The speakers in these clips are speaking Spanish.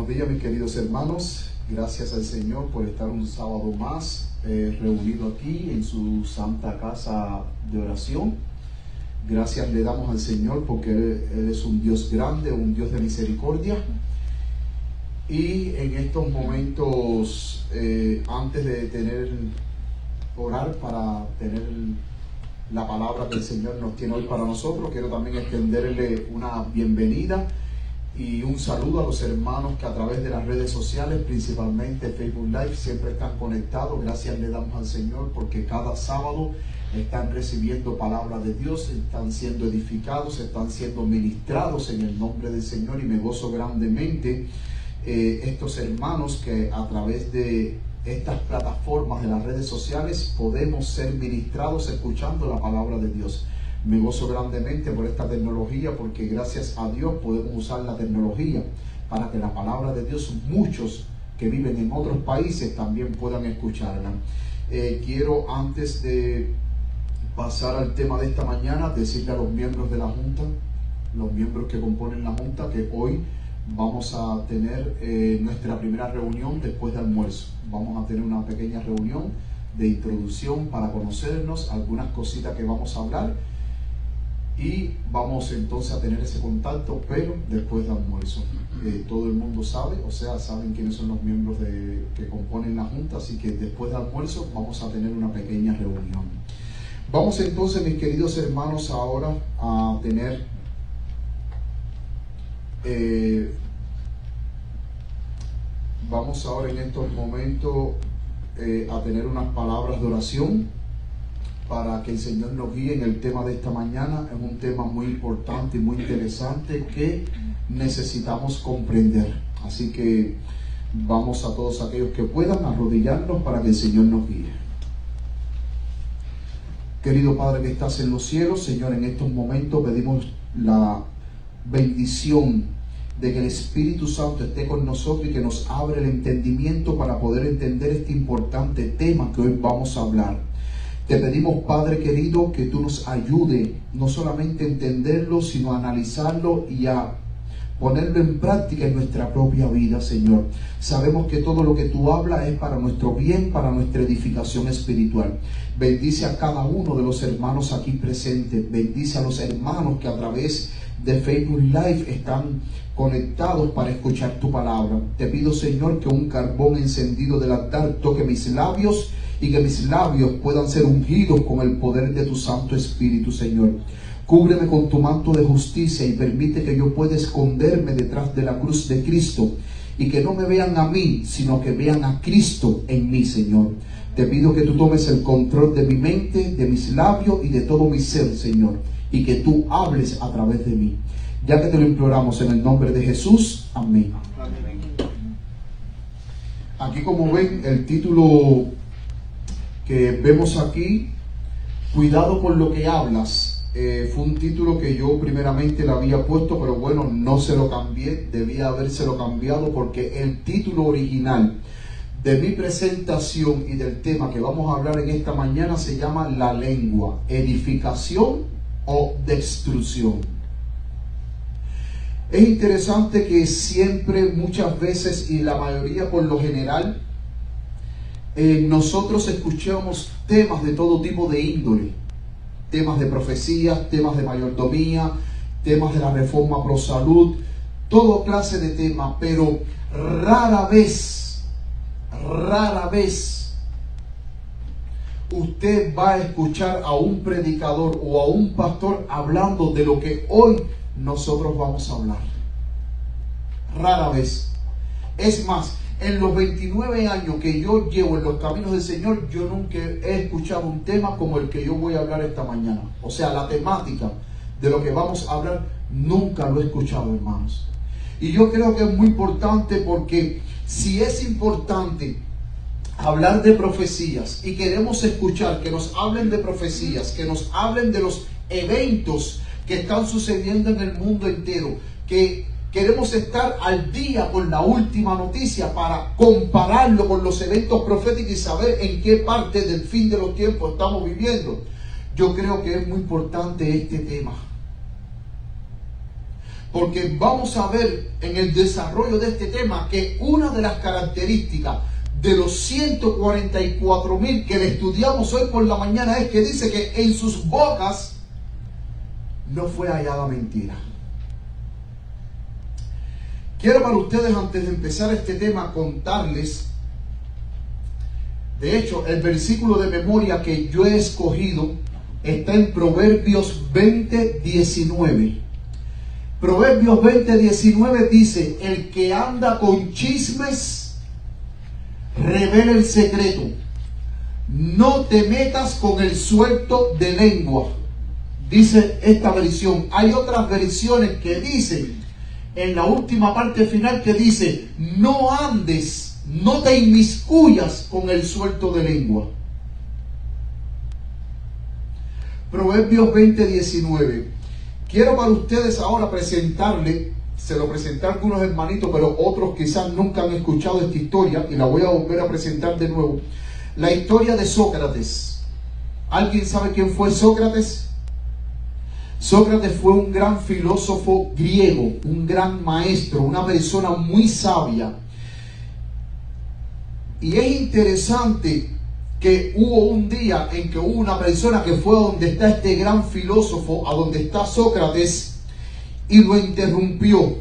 Buenos días, mis queridos hermanos. Gracias al Señor por estar un sábado más reunido aquí en su santa casa de oración. Gracias le damos al Señor porque Él es un Dios grande, un Dios de misericordia. Y en estos momentos, antes de orar para tener la palabra que el Señor nos tiene hoy para nosotros, quiero también extenderle una bienvenida y un saludo a los hermanos que a través de las redes sociales, principalmente Facebook Live, siempre están conectados. Gracias le damos al Señor porque cada sábado están recibiendo palabra de Dios, están siendo edificados, están siendo ministrados en el nombre del Señor, y me gozo grandemente estos hermanos que a través de estas plataformas de las redes sociales podemos ser ministrados escuchando la palabra de Dios. Me gozo grandemente por esta tecnología, porque gracias a Dios podemos usar la tecnología para que la palabra de Dios, muchos que viven en otros países, también puedan escucharla. Quiero, antes de pasar al tema de esta mañana, decirle a los miembros de la Junta, los miembros que componen la Junta, que hoy vamos a tener nuestra primera reunión después de almuerzo. Vamos a tener una pequeña reunión de introducción para conocernos, algunas cositas que vamos a hablar, y vamos entonces a tener ese contacto, pero después de almuerzo. Todo el mundo sabe, o sea, saben quiénes son los miembros que componen la Junta, así que después de almuerzo vamos a tener una pequeña reunión. Vamos entonces, mis queridos hermanos, ahora a tener vamos ahora en estos momentos a tener unas palabras de oración para que el Señor nos guíe en el tema de esta mañana. Es un tema muy importante y muy interesante que necesitamos comprender. Así que vamos a todos aquellos que puedan arrodillarnos para que el Señor nos guíe. Querido Padre que estás en los cielos, Señor, en estos momentos pedimos la bendición de que el Espíritu Santo esté con nosotros y que nos abra el entendimiento para poder entender este importante tema que hoy vamos a hablar. Te pedimos, Padre querido, que tú nos ayudes no solamente a entenderlo, sino a analizarlo y a ponerlo en práctica en nuestra propia vida, Señor. Sabemos que todo lo que tú hablas es para nuestro bien, para nuestra edificación espiritual. Bendice a cada uno de los hermanos aquí presentes. Bendice a los hermanos que a través de Facebook Live están conectados para escuchar tu palabra. Te pido, Señor, que un carbón encendido del altar toque mis labios y que mis labios puedan ser ungidos con el poder de tu Santo Espíritu, Señor. Cúbreme con tu manto de justicia y permite que yo pueda esconderme detrás de la cruz de Cristo y que no me vean a mí, sino que vean a Cristo en mí, Señor. Te pido que tú tomes el control de mi mente, de mis labios y de todo mi ser, Señor, y que tú hables a través de mí. Ya que te lo imploramos en el nombre de Jesús. Amén. Aquí, como ven, el título que vemos aquí, cuidado con lo que hablas, fue un título que yo primeramente le había puesto, pero bueno, no se lo cambié, debía habérselo cambiado, porque el título original de mi presentación y del tema que vamos a hablar en esta mañana se llama la lengua, edificación o destrucción. Es interesante que siempre, muchas veces y la mayoría por lo general, nosotros escuchamos temas de todo tipo de índole, temas de profecías, temas de mayordomía, temas de la reforma pro salud, todo clase de temas, pero rara vez usted va a escuchar a un predicador o a un pastor hablando de lo que hoy nosotros vamos a hablar. Rara vez. Es más, en los 29 años que yo llevo en los caminos del Señor, yo nunca he escuchado un tema como el que yo voy a hablar esta mañana. O sea, la temática de lo que vamos a hablar, nunca lo he escuchado, hermanos. Y yo creo que es muy importante, porque si es importante hablar de profecías y queremos escuchar que nos hablen de profecías, que nos hablen de los eventos que están sucediendo en el mundo entero, que queremos estar al día con la última noticia para compararlo con los eventos proféticos y saber en qué parte del fin de los tiempos estamos viviendo. Yo creo que es muy importante este tema. porque vamos a ver en el desarrollo de este tema que una de las características de los 144,000 que le estudiamos hoy por la mañana es que dice que en sus bocas no fue hallada mentira. Quiero para ustedes, antes de empezar este tema, contarles, de hecho, el versículo de memoria que yo he escogido está en Proverbios 20:19. Proverbios 20:19 dice: el que anda con chismes revela el secreto. No te metas con el suelto de lengua. Dice esta versión. Hay otras versiones que dicen, en la última parte final, que dice: no andes, no te inmiscuyas con el suelto de lengua. Proverbios 20:19. Quiero para ustedes ahora presentarle, se lo presenté a algunos hermanitos, pero otros quizás nunca han escuchado esta historia y la voy a volver a presentar de nuevo. La historia de Sócrates. ¿Alguien sabe quién fue Sócrates? Sócrates fue un gran filósofo griego, un gran maestro, una persona muy sabia. Y es interesante que hubo un día en que hubo una persona que fue a donde está este gran filósofo, a donde está Sócrates, y lo interrumpió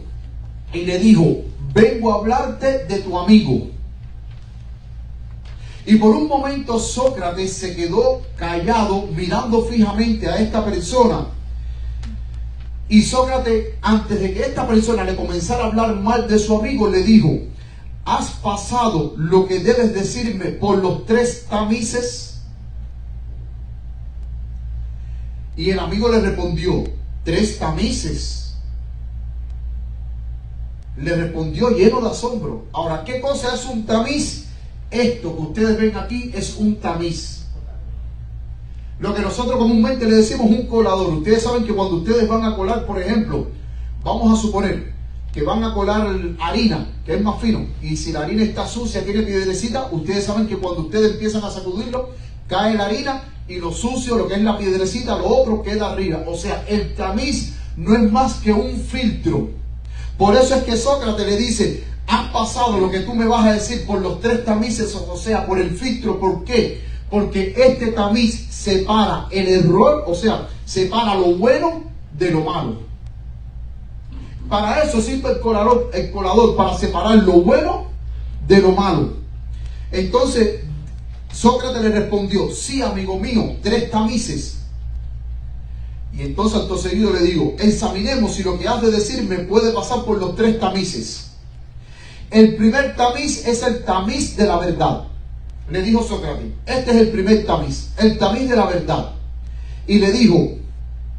y le dijo: vengo a hablarte de tu amigo. Y por un momento Sócrates se quedó callado, mirando fijamente a esta persona. Y Sócrates, antes de que esta persona le comenzara a hablar mal de su amigo, le dijo: ¿has pasado lo que debes decirme por los 3 tamices? Y el amigo le respondió: 3 tamices. Le respondió lleno de asombro. Ahora, ¿qué cosa es un tamiz? Esto que ustedes ven aquí es un tamiz. Lo que nosotros comúnmente le decimos un colador. Ustedes saben que cuando ustedes van a colar, por ejemplo, vamos a suponer que van a colar harina, que es más fino, y si la harina está sucia, tiene piedrecita, ustedes saben que cuando ustedes empiezan a sacudirlo, cae la harina y lo sucio, lo que es la piedrecita, lo otro queda arriba. O sea, el tamiz no es más que un filtro. Por eso es que Sócrates le dice: has pasado lo que tú me vas a decir por los 3 tamices, o sea, por el filtro. ¿Por qué? Porque este tamiz separa el error, o sea, separa lo bueno de lo malo. Para eso sirve el colador, para separar lo bueno de lo malo. Entonces, Sócrates le respondió: sí, amigo mío, 3 tamices. Y entonces acto seguido le digo: examinemos si lo que has de decirme puede pasar por los 3 tamices. El primer tamiz es el tamiz de la verdad. Le dijo Sócrates: este es el primer tamiz, el tamiz de la verdad. Y le dijo,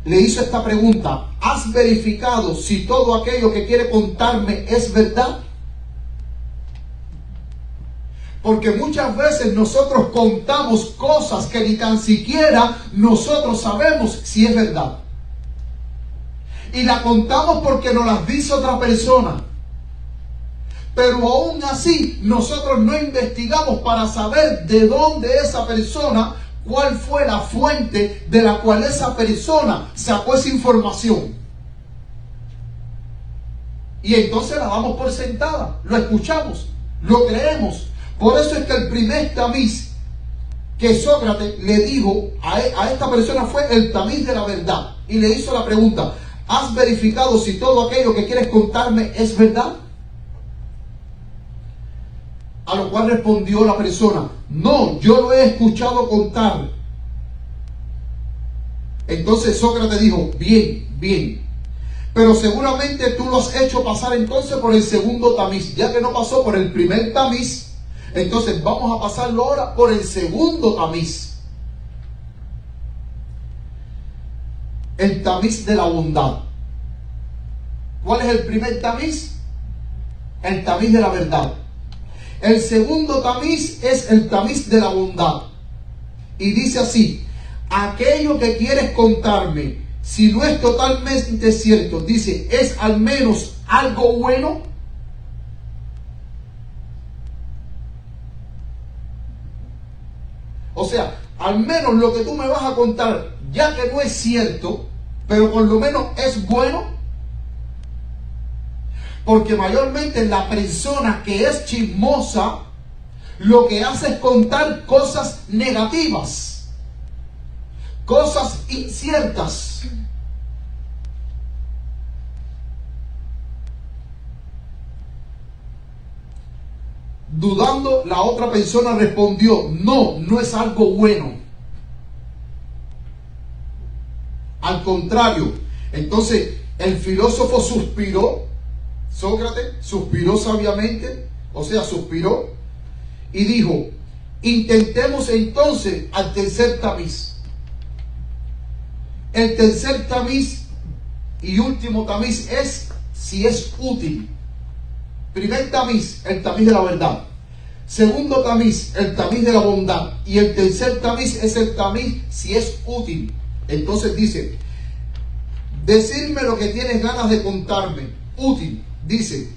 le hizo esta pregunta: ¿has verificado si todo aquello que quiere contarme es verdad? Porque muchas veces nosotros contamos cosas que ni tan siquiera nosotros sabemos si es verdad. Y la contamos porque nos las dice otra persona. Pero aún así nosotros no investigamos para saber de dónde esa persona, cuál fue la fuente de la cual esa persona sacó esa información. Y entonces la damos por sentada, lo escuchamos, lo creemos. Por eso es que el primer tamiz que Sócrates le dijo a esta persona fue el tamiz de la verdad. Y le hizo la pregunta: ¿has verificado si todo aquello que quieres contarme es verdad? A lo cual respondió la persona: no, yo lo he escuchado contar. Entonces Sócrates dijo: bien, bien, pero seguramente tú lo has hecho pasar entonces por el segundo tamiz. Ya que no pasó por el primer tamiz, entonces vamos a pasarlo ahora por el segundo tamiz. El tamiz de la bondad. ¿Cuál es el primer tamiz? El tamiz de la verdad. El segundo tamiz es el tamiz de la bondad. Y dice así: aquello que quieres contarme, si no es totalmente cierto, dice, ¿es al menos algo bueno? O sea, al menos lo que tú me vas a contar, ya que no es cierto, pero por lo menos es bueno. Porque mayormente la persona que es chismosa lo que hace es contar cosas negativas, cosas inciertas. Dudando, la otra persona respondió: no, no es algo bueno. Al contrario, entonces el filósofo suspiró, Sócrates suspiró sabiamente, o sea, suspiró y dijo: intentemos entonces al tercer tamiz. El tercer tamiz y último tamiz es si es útil. Primer tamiz, el tamiz de la verdad. Segundo tamiz, el tamiz de la bondad. Y el tercer tamiz es el tamiz si es útil. Entonces dice: decirme lo que tienes ganas de contarme. Útil. Dice: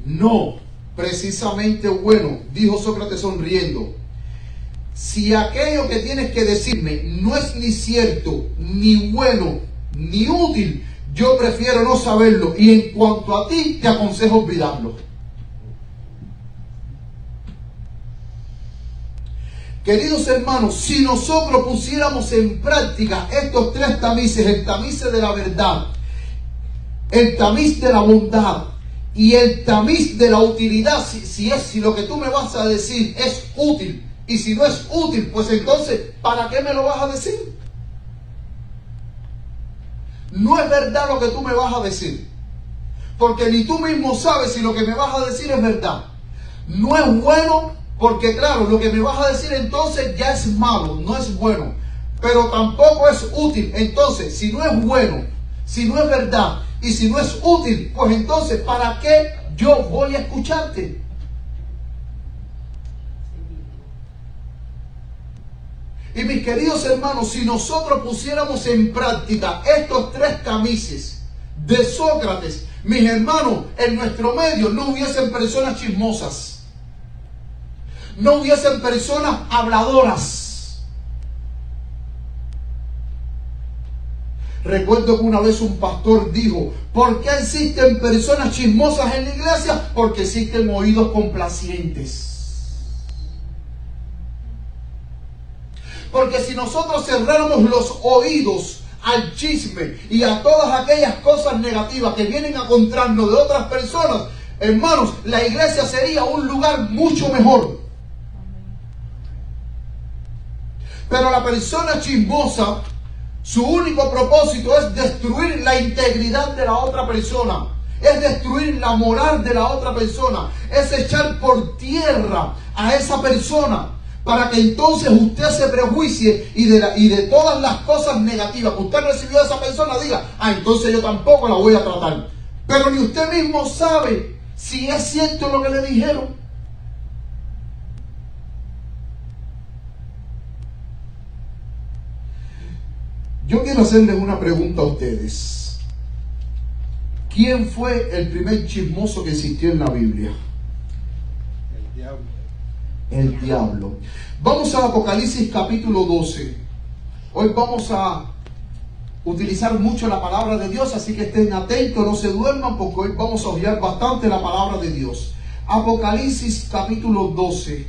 no, precisamente bueno, dijo Sócrates sonriendo. Si aquello que tienes que decirme no es ni cierto, ni bueno, ni útil, yo prefiero no saberlo, y en cuanto a ti, te aconsejo olvidarlo. Queridos hermanos, si nosotros pusiéramos en práctica estos tres tamices, el tamiz de la verdad, el tamiz de la bondad y el tamiz de la utilidad, si lo que tú me vas a decir es útil, y si no es útil, pues entonces, ¿para qué me lo vas a decir? No es verdad lo que tú me vas a decir, porque ni tú mismo sabes si lo que me vas a decir es verdad. No es bueno, porque claro, lo que me vas a decir entonces ya es malo, no es bueno, pero tampoco es útil. Entonces, si no es bueno, si no es verdad y si no es útil, pues entonces, ¿para qué yo voy a escucharte? Y mis queridos hermanos, si nosotros pusiéramos en práctica estos tres tamices de Sócrates, mis hermanos, en nuestro medio no hubiesen personas chismosas, no hubiesen personas habladoras. Recuerdo que una vez un pastor dijo: ¿por qué existen personas chismosas en la iglesia? Porque existen oídos complacientes. Porque si nosotros cerráramos los oídos al chisme y a todas aquellas cosas negativas que vienen a contarnos de otras personas, hermanos, la iglesia sería un lugar mucho mejor. Pero la persona chismosa, su único propósito es destruir la integridad de la otra persona, es destruir la moral de la otra persona, es echar por tierra a esa persona, para que entonces usted se prejuicie y de todas las cosas negativas que usted recibió de esa persona diga: entonces yo tampoco la voy a tratar. Pero ni usted mismo sabe si es cierto lo que le dijeron. Yo quiero hacerles una pregunta a ustedes. ¿Quién fue el primer chismoso que existió en la Biblia? El diablo. El diablo. Vamos a Apocalipsis capítulo 12. Hoy vamos a utilizar mucho la palabra de Dios, así que estén atentos, no se duerman, porque hoy vamos a oír bastante la palabra de Dios. Apocalipsis capítulo 12,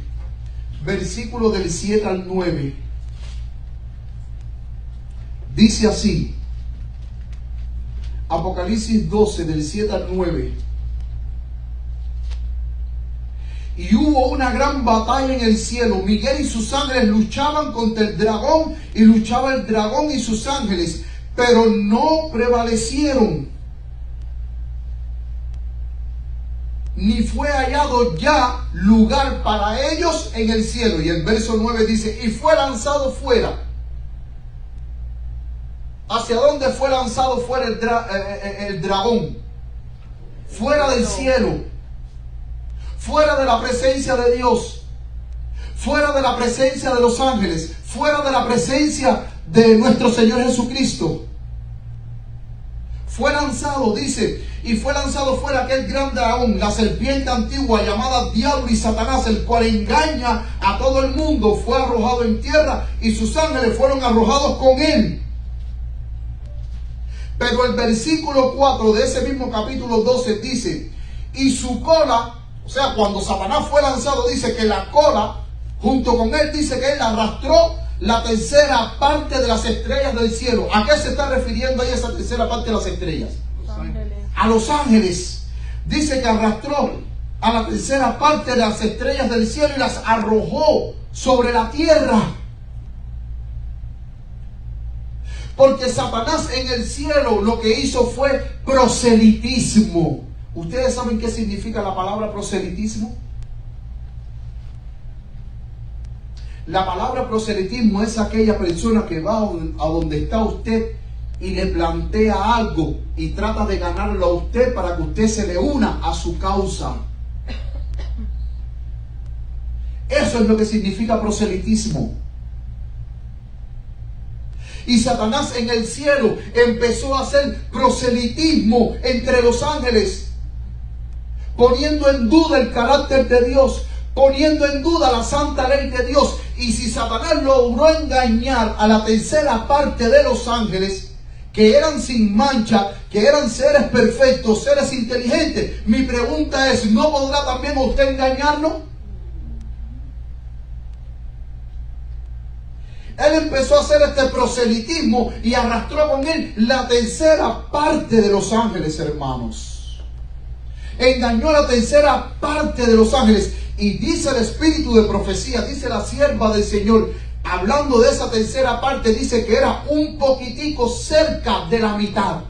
versículo del 7 al 9. Dice así, Apocalipsis 12, del 7 al 9. Y hubo una gran batalla en el cielo. Miguel y sus ángeles luchaban contra el dragón, y luchaba el dragón y sus ángeles, pero no prevalecieron. Ni fue hallado ya lugar para ellos en el cielo. Y el verso 9 dice: y fue lanzado fuera. ¿Hacia dónde fue lanzado fuera el dragón? Fuera del cielo, fuera de la presencia de Dios, fuera de la presencia de los ángeles, fuera de la presencia de nuestro Señor Jesucristo. Fue lanzado, dice, y fue lanzado fuera aquel gran dragón, la serpiente antigua llamada Diablo y Satanás, el cual engaña a todo el mundo. Fue arrojado en tierra y sus ángeles fueron arrojados con él. Pero el versículo 4 de ese mismo capítulo 12 dice, y su cola, o sea, cuando Satanás fue lanzado, dice que la cola, junto con él, dice que él arrastró la tercera parte de las estrellas del cielo. ¿A qué se está refiriendo ahí esa tercera parte de las estrellas? A los ángeles. Dice que arrastró a la tercera parte de las estrellas del cielo y las arrojó sobre la tierra. Porque Satanás en el cielo lo que hizo fue proselitismo. ¿Ustedes saben qué significa la palabra proselitismo? La palabra proselitismo es aquella persona que va a donde está usted y le plantea algo y trata de ganarlo a usted para que usted se le una a su causa. Eso es lo que significa proselitismo. Y Satanás en el cielo empezó a hacer proselitismo entre los ángeles, poniendo en duda el carácter de Dios, poniendo en duda la santa ley de Dios. Y si Satanás logró engañar a la tercera parte de los ángeles, que eran sin mancha, que eran seres perfectos, seres inteligentes, mi pregunta es, ¿no podrá también usted engañarlo? Él empezó a hacer este proselitismo y arrastró con él la tercera parte de los ángeles, hermanos. Engañó a la tercera parte de los ángeles. Y dice el espíritu de profecía, dice la sierva del Señor, hablando de esa tercera parte, dice que era un poquitico cerca de la mitad.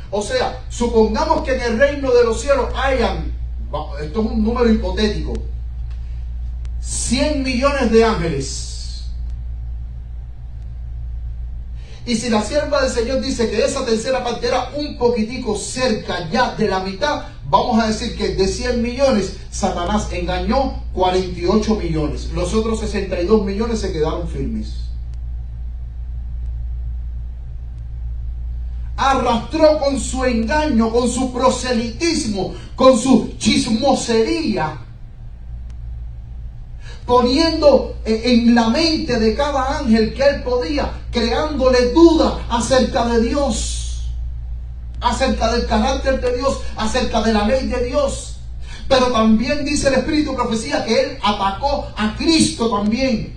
O sea, supongamos que en el reino de los cielos hayan, esto es un número hipotético, 100 millones de ángeles. Y si la sierva del Señor dice que esa tercera parte era un poquitico cerca ya de la mitad, vamos a decir que de 100 millones, Satanás engañó 48 millones. Los otros 62 millones se quedaron firmes. Arrastró con su engaño, con su proselitismo, con su chismosería, poniendo en la mente de cada ángel que él podía, creándole duda acerca de Dios, acerca del carácter de Dios, acerca de la ley de Dios. Pero también dice el espíritu de profecía que él atacó a Cristo también.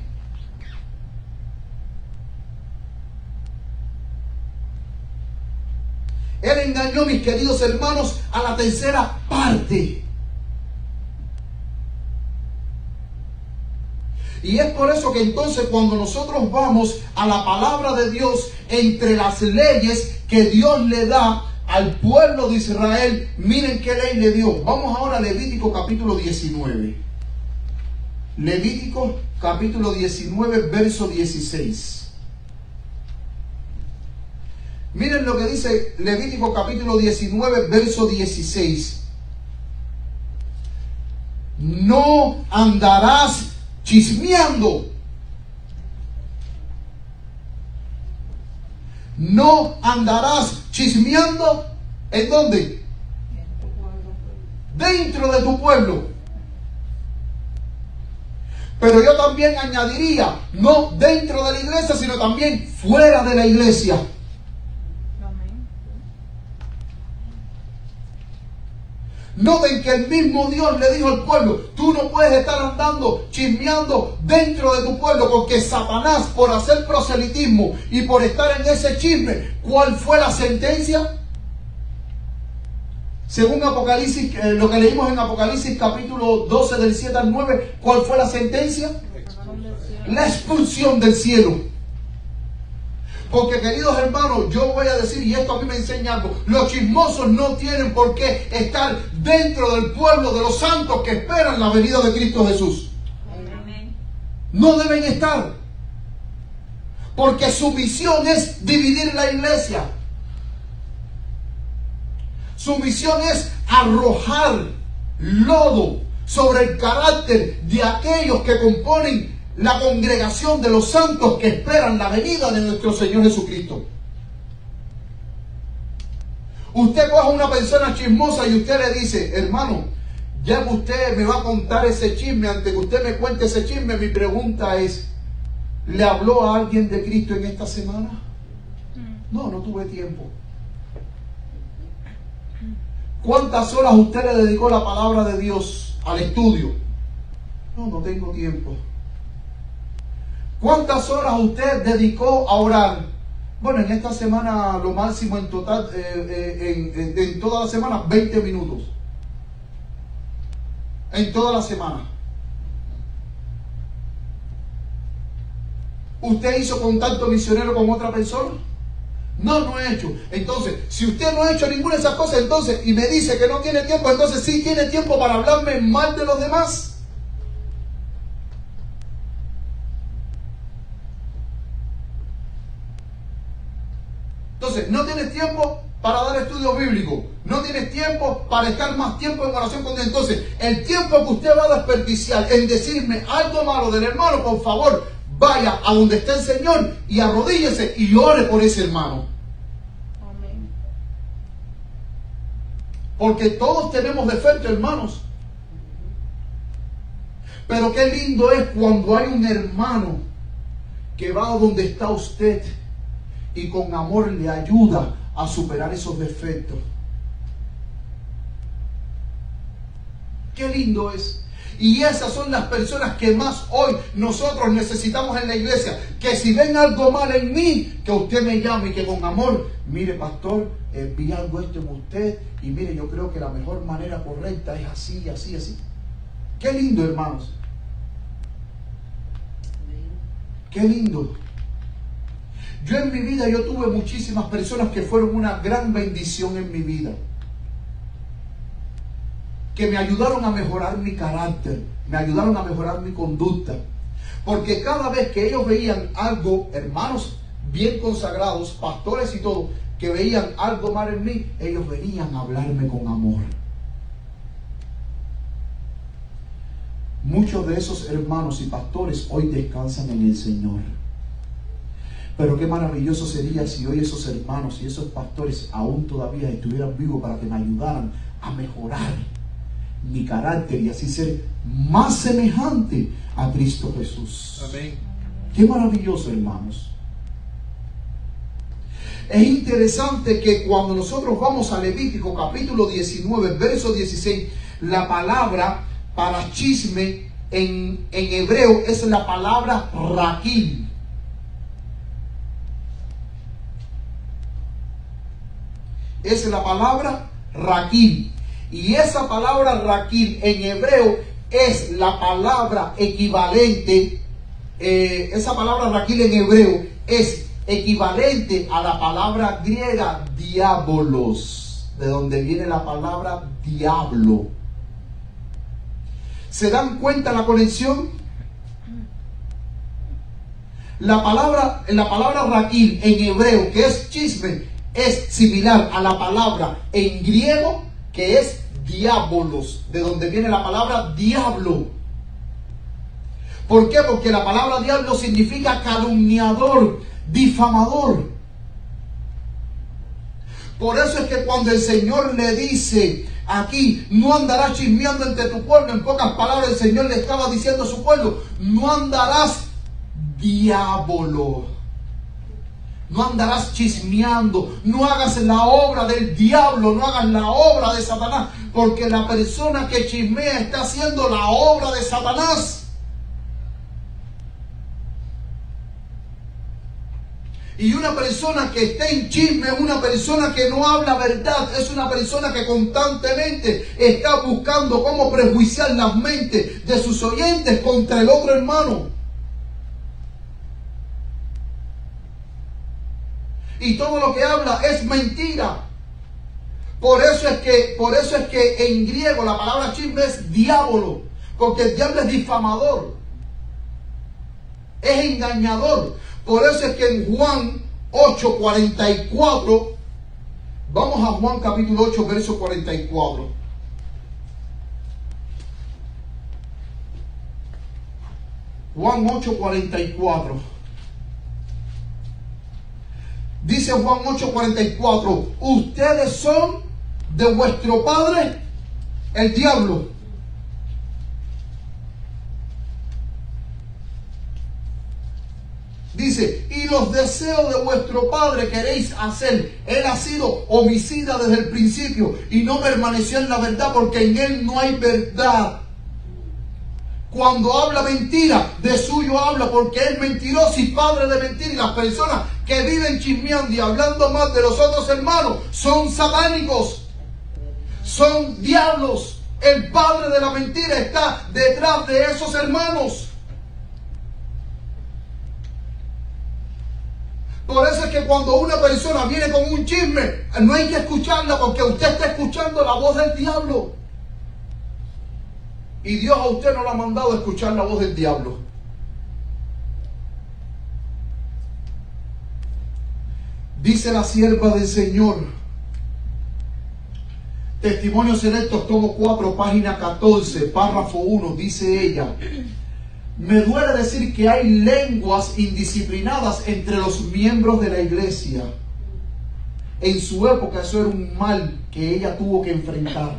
Él engañó, mis queridos hermanos, a la tercera parte. Y es por eso que entonces cuando nosotros vamos a la palabra de Dios, entre las leyes que Dios le da al pueblo de Israel, miren qué ley le dio. Vamos ahora a Levítico capítulo 19. Levítico capítulo 19, verso 16. Miren lo que dice Levítico capítulo 19, verso 16. No andarás chismeando. No andarás chismeando. ¿En dónde? Dentro de tu pueblo. Pero yo también añadiría, no dentro de la iglesia, sino también fuera de la iglesia. Noten que el mismo Dios le dijo al pueblo, tú no puedes estar andando chismeando dentro de tu pueblo, porque Satanás, por hacer proselitismo y por estar en ese chisme, ¿cuál fue la sentencia? Según Apocalipsis, lo que leímos en Apocalipsis capítulo 12 del 7 al 9, ¿cuál fue la sentencia? La expulsión del cielo. Porque, queridos hermanos, yo voy a decir, y esto a mí me enseña algo, los chismosos no tienen por qué estar dentro del pueblo de los santos que esperan la venida de Cristo Jesús. Amén. No deben estar. Porque su misión es dividir la iglesia. Su misión es arrojar lodo sobre el carácter de aquellos que componen la congregación de los santos que esperan la venida de nuestro Señor Jesucristo. Usted coge a una persona chismosa y usted le dice, hermano, ya que usted me va a contar ese chisme, antes que usted me cuente ese chisme, mi pregunta es, ¿Le habló a alguien de Cristo en esta semana? No, no tuve tiempo. ¿Cuántas horas usted le dedicó a la palabra de Dios, al estudio? No, no tengo tiempo. ¿Cuántas horas usted dedicó a orar? Bueno, en esta semana lo máximo en total, en toda la semana, 20 minutos. En toda la semana. ¿Usted hizo contacto misionero con otra persona? No, no he hecho. Entonces, si usted no ha hecho ninguna de esas cosas, entonces, y me dice que no tiene tiempo, entonces sí tiene tiempo para hablarme mal de los demás. Entonces, no tienes tiempo para dar estudio bíblico. No tienes tiempo para estar más tiempo en oración con Dios. Entonces, el tiempo que usted va a desperdiciar en decirme algo malo del hermano, por favor, vaya a donde esté el Señor y arrodíllese y ore por ese hermano. Amén. Porque todos tenemos defectos, hermanos. Pero qué lindo es cuando hay un hermano que va a donde está usted y con amor le ayuda a superar esos defectos. Qué lindo es. Y esas son las personas que más hoy nosotros necesitamos en la iglesia. Que si ven algo mal en mí, que usted me llame y que con amor, mire pastor, vi algo esto en usted y mire, yo creo que la mejor manera correcta es así, así, así. Qué lindo, hermanos. Qué lindo. Yo en mi vida, yo tuve muchísimas personas que fueron una gran bendición en mi vida. Que me ayudaron a mejorar mi carácter, me ayudaron a mejorar mi conducta. Porque cada vez que ellos veían algo, hermanos bien consagrados, pastores y todo, que veían algo mal en mí, ellos venían a hablarme con amor. Muchos de esos hermanos y pastores hoy descansan en el Señor. Pero qué maravilloso sería si hoy esos hermanos y esos pastores aún todavía estuvieran vivos para que me ayudaran a mejorar mi carácter y así ser más semejante a Cristo Jesús. Amén. Qué maravilloso, hermanos. Es interesante que cuando nosotros vamos a Levítico capítulo 19, verso 16, la palabra para chisme en hebreo es la palabra raquil. Es la palabra raquil. Y esa palabra raquil en hebreo es la palabra equivalente. Esa palabra raquil en hebreo es equivalente a la palabra griega diabolos, de donde viene la palabra diablo. ¿Se dan cuenta la conexión? La palabra raquil en hebreo, que es chisme, es similar a la palabra en griego que es diabolos, de donde viene la palabra diablo. ¿Por qué? Porque la palabra diablo significa calumniador, difamador. Por eso es que cuando el Señor le dice aquí, no andarás chismeando entre tu pueblo, en pocas palabras el Señor le estaba diciendo a su pueblo, no andarás diablo. No andarás chismeando, no hagas la obra del diablo, no hagas la obra de Satanás, porque la persona que chismea está haciendo la obra de Satanás. Y una persona que esté en chisme es una persona que no habla verdad, es una persona que constantemente está buscando cómo prejuiciar las mentes de sus oyentes contra el otro hermano. Y todo lo que habla es mentira. Por eso es que en griego la palabra chisme es diablo, porque el diablo es difamador, es engañador. Por eso es que en Juan 8:44, vamos a Juan capítulo 8, verso 44. Juan 8:44. Dice Juan 8:44, ustedes son de vuestro padre el diablo. Dice, y los deseos de vuestro padre queréis hacer. Él ha sido homicida desde el principio y no permaneció en la verdad porque en él no hay verdad. Cuando habla mentira, de suyo habla porque es mentiroso y padre de mentira. Y las personas que viven chismeando y hablando mal de los otros hermanos son satánicos, son diablos. El padre de la mentira está detrás de esos hermanos. Por eso es que cuando una persona viene con un chisme, no hay que escucharla porque usted está escuchando la voz del diablo. Y Dios a usted no lo ha mandado a escuchar la voz del diablo. Dice la sierva del Señor, Testimonios Selectos, tomo 4, página 14, párrafo 1, dice ella: me duele decir que hay lenguas indisciplinadas entre los miembros de la iglesia. En su época eso era un mal que ella tuvo que enfrentar.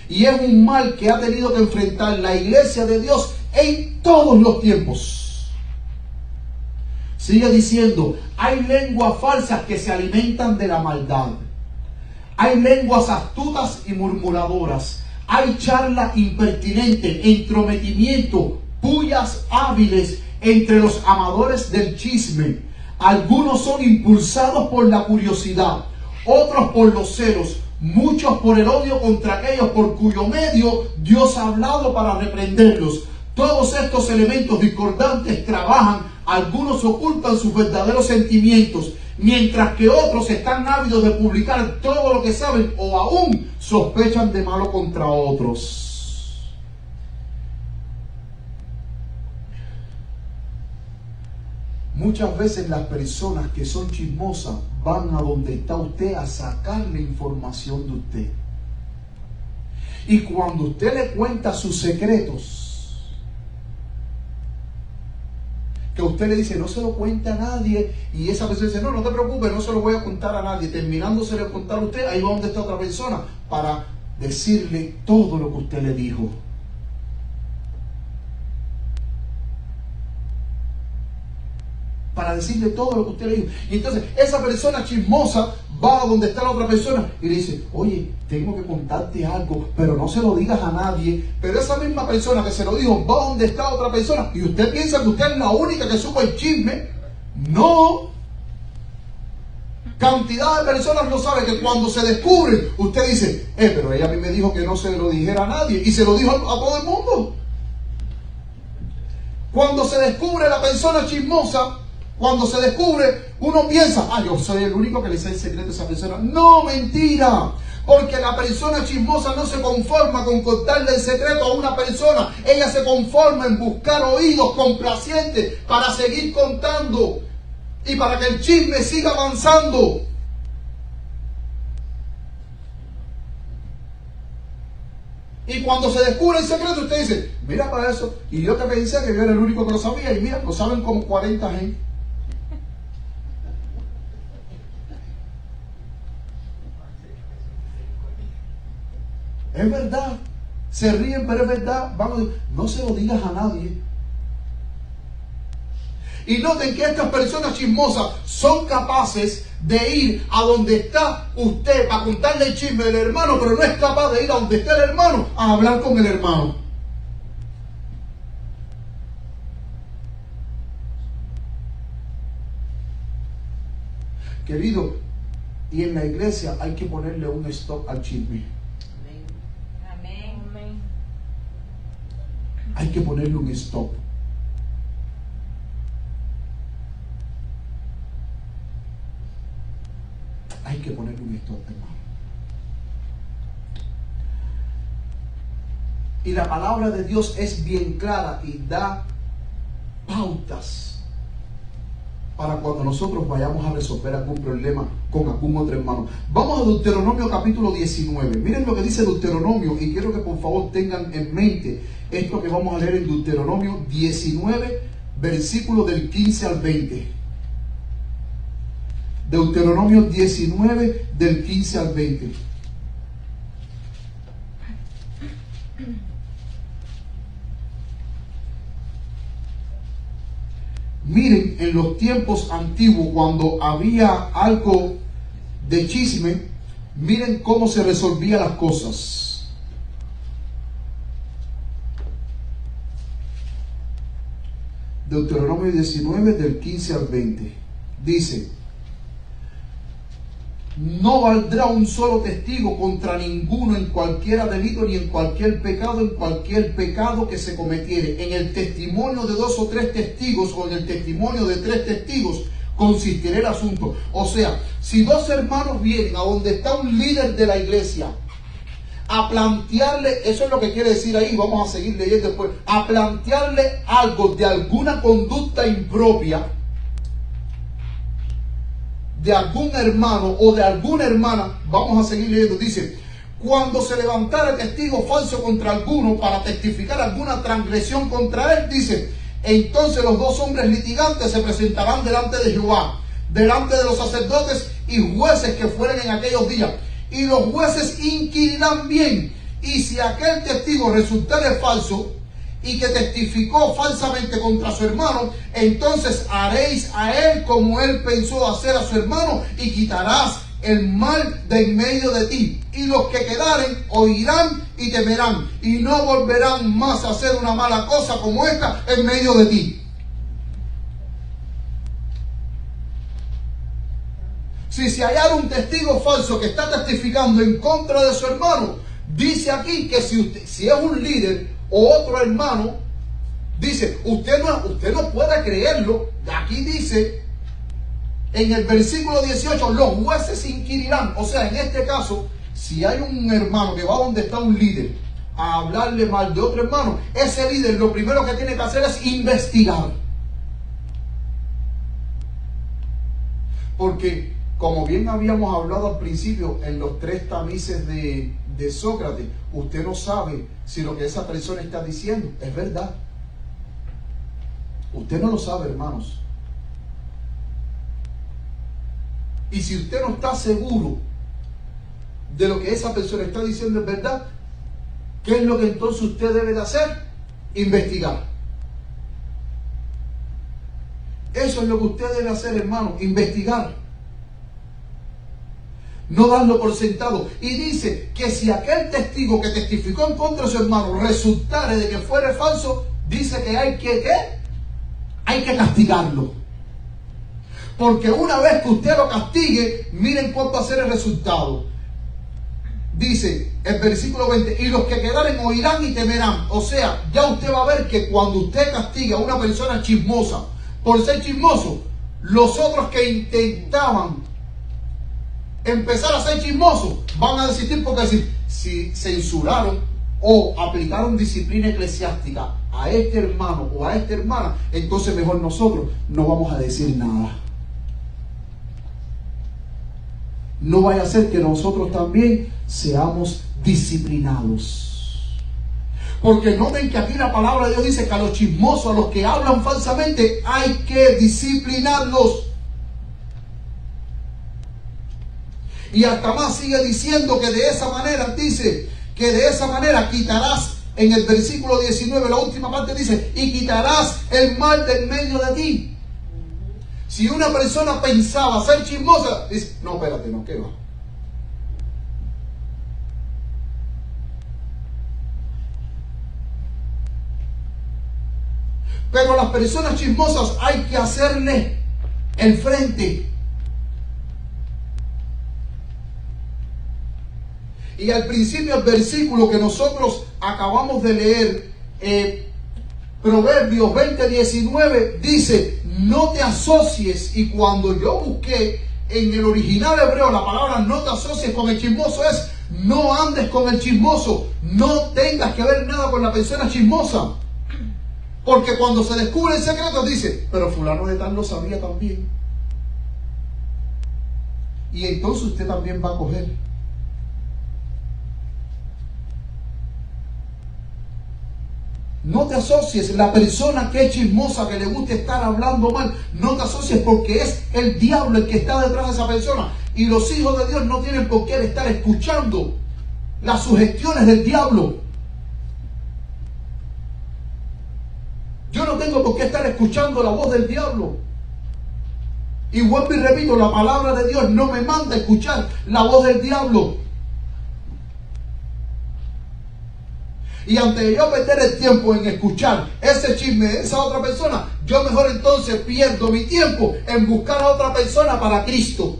Y es un mal que ha tenido que enfrentar la iglesia de Dios en todos los tiempos. Sigue diciendo, hay lenguas falsas que se alimentan de la maldad. Hay lenguas astutas y murmuradoras. Hay charla impertinente, entrometimiento, pullas hábiles entre los amadores del chisme. Algunos son impulsados por la curiosidad, otros por los celos, muchos por el odio contra aquellos por cuyo medio Dios ha hablado para reprenderlos. Todos estos elementos discordantes trabajan, algunos ocultan sus verdaderos sentimientos, mientras que otros están ávidos de publicar todo lo que saben o aún sospechan de malo contra otros. Muchas veces las personas que son chismosas van a donde está usted a sacarle información de usted. Y cuando usted le cuenta sus secretos, que usted le dice, no se lo cuenta a nadie, y esa persona dice, no, no te preocupes, no se lo voy a contar a nadie. Terminándose de contar a usted, ahí va donde está otra persona para decirle todo lo que usted le dijo. Para decirle todo lo que usted le dijo. Y entonces esa persona chismosa va a donde está la otra persona y le dice, oye, tengo que contarte algo, pero no se lo digas a nadie. Pero esa misma persona que se lo dijo va a donde está otra persona y usted piensa que usted es la única que supo el chisme. No. Cantidad de personas no saben que cuando se descubre, usted dice, pero ella a mí me dijo que no se lo dijera a nadie, y se lo dijo a todo el mundo. Cuando se descubre la persona chismosa, cuando se descubre, uno piensa, yo soy el único que le sé el secreto a esa persona. No, mentira. Porque la persona chismosa no se conforma con contarle el secreto a una persona. Ella se conforma en buscar oídos complacientes para seguir contando y para que el chisme siga avanzando. Y cuando se descubre el secreto, usted dice, mira para eso. Y yo que pensé que yo era el único que lo sabía. Y mira, lo saben como 40 gente. Es verdad. Se ríen, pero es verdad. Vamos, no se lo digas a nadie. Y noten que estas personas chismosas son capaces de ir a donde está usted para contarle el chisme del hermano, pero no es capaz de ir a donde está el hermano a hablar con el hermano. Querido, y en la iglesia hay que ponerle un stop al chisme. Amén. Hay que ponerle un stop. Hay que ponerle un stop, hermano. Y la palabra de Dios es bien clara y da pautas para cuando nosotros vayamos a resolver algún problema con algún otro hermano. Vamos a Deuteronomio capítulo 19. Miren lo que dice Deuteronomio, y quiero que por favor tengan en mente esto que vamos a leer en Deuteronomio 19, versículo del 15 al 20. Deuteronomio 19, del 15 al 20. Miren, en los tiempos antiguos, cuando había algo de chisme, miren cómo se resolvían las cosas. Deuteronomio 19, del 15 al 20. Dice: no valdrá un solo testigo contra ninguno en cualquier delito ni en cualquier pecado que se cometiere. En el testimonio de 2 o 3 testigos o en el testimonio de 3 testigos consistirá el asunto. O sea, si 2 hermanos vienen a donde está un líder de la iglesia a plantearle, eso es lo que quiere decir ahí, vamos a seguir leyendo después, a plantearle algo de alguna conducta impropia de algún hermano o de alguna hermana, vamos a seguir leyendo, dice: cuando se levantara testigo falso contra alguno para testificar alguna transgresión contra él, dice, entonces los 2 hombres litigantes se presentarán delante de Jehová, delante de los sacerdotes y jueces que fueren en aquellos días, y los jueces inquirirán bien, y si aquel testigo resultare falso y que testificó falsamente contra su hermano, entonces haréis a él como él pensó hacer a su hermano, y quitarás el mal de en medio de ti. Y los que quedaren oirán y temerán, y no volverán más a hacer una mala cosa como esta en medio de ti. Si se hallara un testigo falso que está testificando en contra de su hermano, dice aquí que si es un líder o otro hermano, dice, usted no puede creerlo. Aquí dice, en el versículo 18, los jueces inquirirán. O sea, en este caso, si hay un hermano que va donde está un líder a hablarle mal de otro hermano, ese líder lo primero que tiene que hacer es investigar. Porque, como bien habíamos hablado al principio, en los 3 tamices de Sócrates, usted no sabe si lo que esa persona está diciendo es verdad. Usted no lo sabe, hermanos. Y si usted no está seguro de lo que esa persona está diciendo es verdad, ¿qué es lo que entonces usted debe de hacer? Investigar. Eso es lo que usted debe hacer, hermano, investigar. No darlo por sentado. Y dice que si aquel testigo que testificó en contra de su hermano resultare de que fuere falso, dice que hay que castigarlo. Porque una vez que usted lo castigue, miren cuál va a ser el resultado. Dice el versículo 20, y los que quedaren oirán y temerán. O sea, ya usted va a ver que cuando usted castiga a una persona chismosa por ser chismoso, los otros que intentaban empezar a ser chismosos van a desistir, porque si censuraron o aplicaron disciplina eclesiástica a este hermano o a esta hermana, entonces mejor nosotros no vamos a decir nada. No vaya a ser que nosotros también seamos disciplinados. Porque noten que aquí la palabra de Dios dice que a los chismosos, a los que hablan falsamente, hay que disciplinarlos. Y hasta más sigue diciendo que de esa manera, dice, que de esa manera quitarás, en el versículo 19, la última parte dice, y quitarás el mal del medio de ti. Si una persona pensaba ser chismosa, dice, no, espérate, no, ¿qué va? Pero a las personas chismosas hay que hacerle el frente. Y al principio el versículo que nosotros acabamos de leer, Proverbios 20:19, dice, no te asocies. Y cuando yo busqué en el original hebreo la palabra no te asocies con el chismoso, es no andes con el chismoso, no tengas que ver nada con la persona chismosa. Porque cuando se descubre el secreto dice, pero fulano de tal lo sabía también. Y entonces usted también va a coger. No te asocies, la persona que es chismosa, que le gusta estar hablando mal, no te asocies, porque es el diablo el que está detrás de esa persona. Y los hijos de Dios no tienen por qué estar escuchando las sugestiones del diablo. Yo no tengo por qué estar escuchando la voz del diablo. Y vuelvo y repito, la palabra de Dios no me manda a escuchar la voz del diablo. Y antes de yo perder el tiempo en escuchar ese chisme de esa otra persona, yo mejor entonces pierdo mi tiempo en buscar a otra persona para Cristo.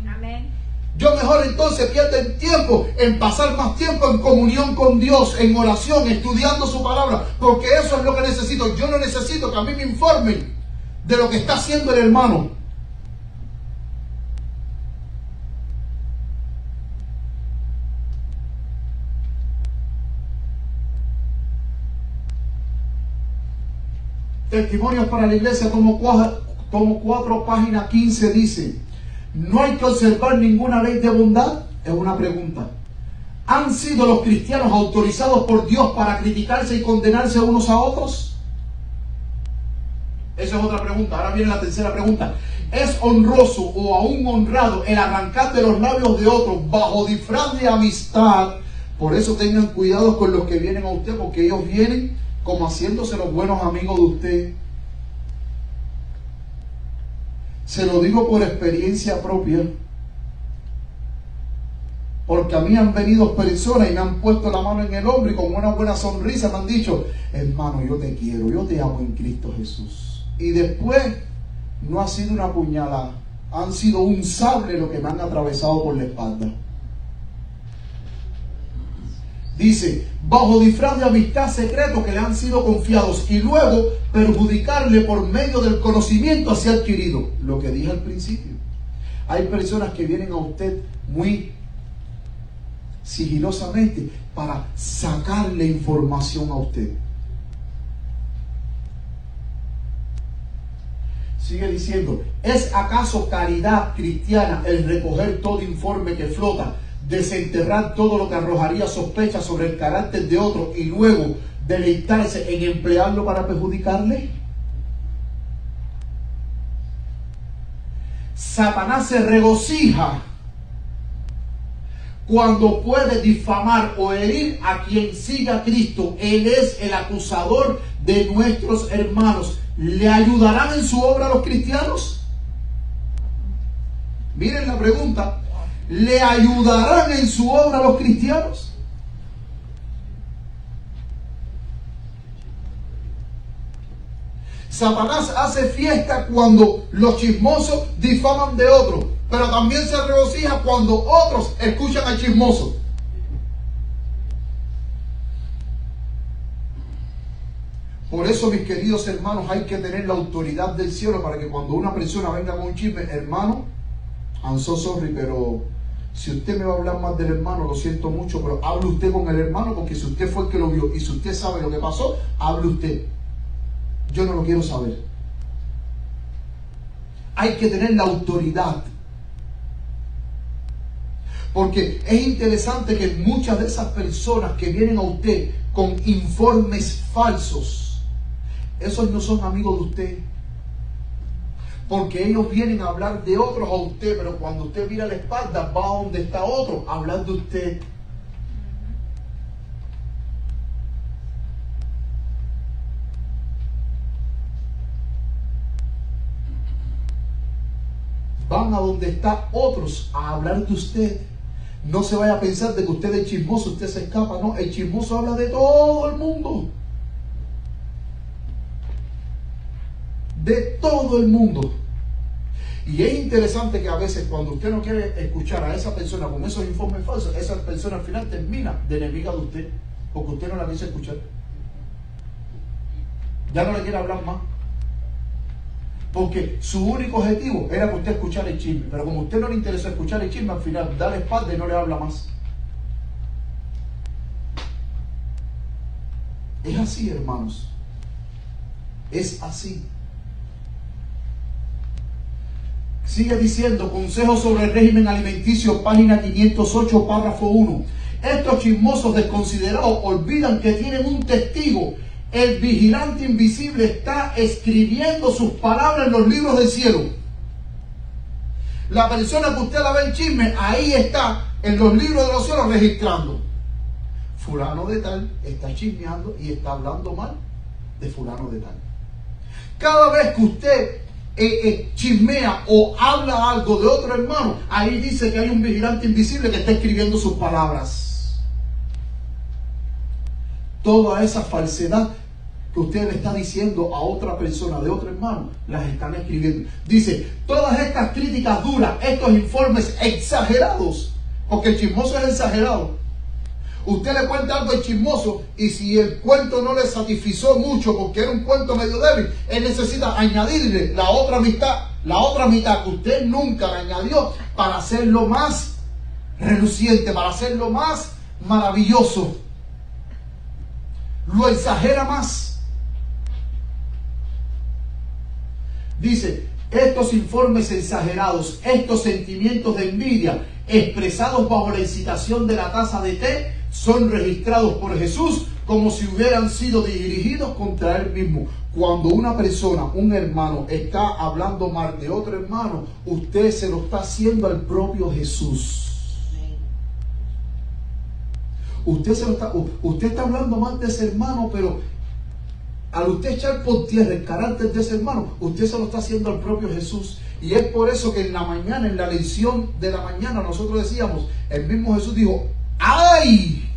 Amén. Yo mejor entonces pierdo el tiempo en pasar más tiempo en comunión con Dios, en oración, estudiando su palabra, porque eso es lo que necesito. Yo no necesito que a mí me informen de lo que está haciendo el hermano. Testimonios para la Iglesia, tomo 4, página 15, dice: ¿no hay que observar ninguna ley de bondad? Es una pregunta. ¿Han sido los cristianos autorizados por Dios para criticarse y condenarse unos a otros? Esa es otra pregunta. Ahora viene la tercera pregunta. ¿Es honroso o aún honrado el arrancar de los labios de otros bajo disfraz de amistad? Por eso tengan cuidado con los que vienen a usted, porque ellos vienen como haciéndose los buenos amigos de usted. Se lo digo por experiencia propia, porque a mí han venido personas y me han puesto la mano en el hombro y con una buena sonrisa me han dicho: hermano, yo te quiero, yo te amo en Cristo Jesús. Y después no ha sido una puñalada, han sido un sable lo que me han atravesado por la espalda. Dice, bajo disfraz de amistad secreto que le han sido confiados, y luego perjudicarle por medio del conocimiento así adquirido. Lo que dije al principio. Hay personas que vienen a usted muy sigilosamente para sacarle información a usted. Sigue diciendo, ¿es acaso caridad cristiana el recoger todo informe que flota, desenterrar todo lo que arrojaría sospecha sobre el carácter de otro y luego deleitarse en emplearlo para perjudicarle? Satanás se regocija cuando puede difamar o herir a quien siga a Cristo. Él es el acusador de nuestros hermanos. ¿Le ayudarán en su obra a los cristianos? Miren la pregunta. ¿Le ayudarán en su obra a los cristianos? Satanás hace fiesta cuando los chismosos difaman de otros, pero también se regocija cuando otros escuchan al chismoso. Por eso, mis queridos hermanos, hay que tener la autoridad del cielo para que cuando una persona venga con un chisme, hermano, I'm so sorry, pero si usted me va a hablar más del hermano, lo siento mucho, pero hable usted con el hermano, porque si usted fue el que lo vio y si usted sabe lo que pasó, hable usted. Yo no lo quiero saber. Hay que tener la autoridad. Porque es interesante que muchas de esas personas que vienen a usted con informes falsos, esos no son amigos de usted. Porque ellos vienen a hablar de otros a usted, pero cuando usted mira la espalda, va a donde está otro, a hablar de usted. Van a donde está otros a hablar de usted. No se vaya a pensar de que usted es chismoso, usted se escapa. No, el chismoso habla de todo el mundo. De todo el mundo. Y es interesante que a veces cuando usted no quiere escuchar a esa persona con esos informes falsos, esa persona al final termina de enemiga de usted, porque usted no la quiso escuchar. Ya no le quiere hablar más. Porque su único objetivo era que usted escuchara el chisme. Pero como a usted no le interesó escuchar el chisme, al final da la espalda y no le habla más. Es así, hermanos. Es así. Sigue diciendo, consejos sobre el régimen alimenticio, página 508, párrafo 1. Estos chismosos desconsiderados olvidan que tienen un testigo. El vigilante invisible está escribiendo sus palabras en los libros del cielo. La persona que usted la ve en chisme, ahí está en los libros de los cielos registrando. Fulano de tal está chismeando y está hablando mal de fulano de tal. Cada vez que usted chismea o habla algo de otro hermano, ahí dice que hay un vigilante invisible que está escribiendo sus palabras. Toda esa falsedad que usted le está diciendo a otra persona de otro hermano, las están escribiendo. Dice, todas estas críticas duras, estos informes exagerados, porque el chismoso es exagerado. Usted le cuenta algo al chismoso y si el cuento no le satisfizo mucho porque era un cuento medio débil, él necesita añadirle la otra mitad que usted nunca le añadió para hacerlo más reluciente, para hacerlo más maravilloso. Lo exagera más. Dice, estos informes exagerados, estos sentimientos de envidia expresados bajo la incitación de la taza de té, son registrados por Jesús como si hubieran sido dirigidos contra él mismo. Cuando una persona, un hermano, está hablando mal de otro hermano, usted se lo está haciendo al propio Jesús. Usted está hablando mal de ese hermano, pero al usted echar por tierra el carácter de ese hermano, usted se lo está haciendo al propio Jesús. Y es por eso que en la mañana, en la lección de la mañana, nosotros decíamos, el mismo Jesús dijo, ¡ay!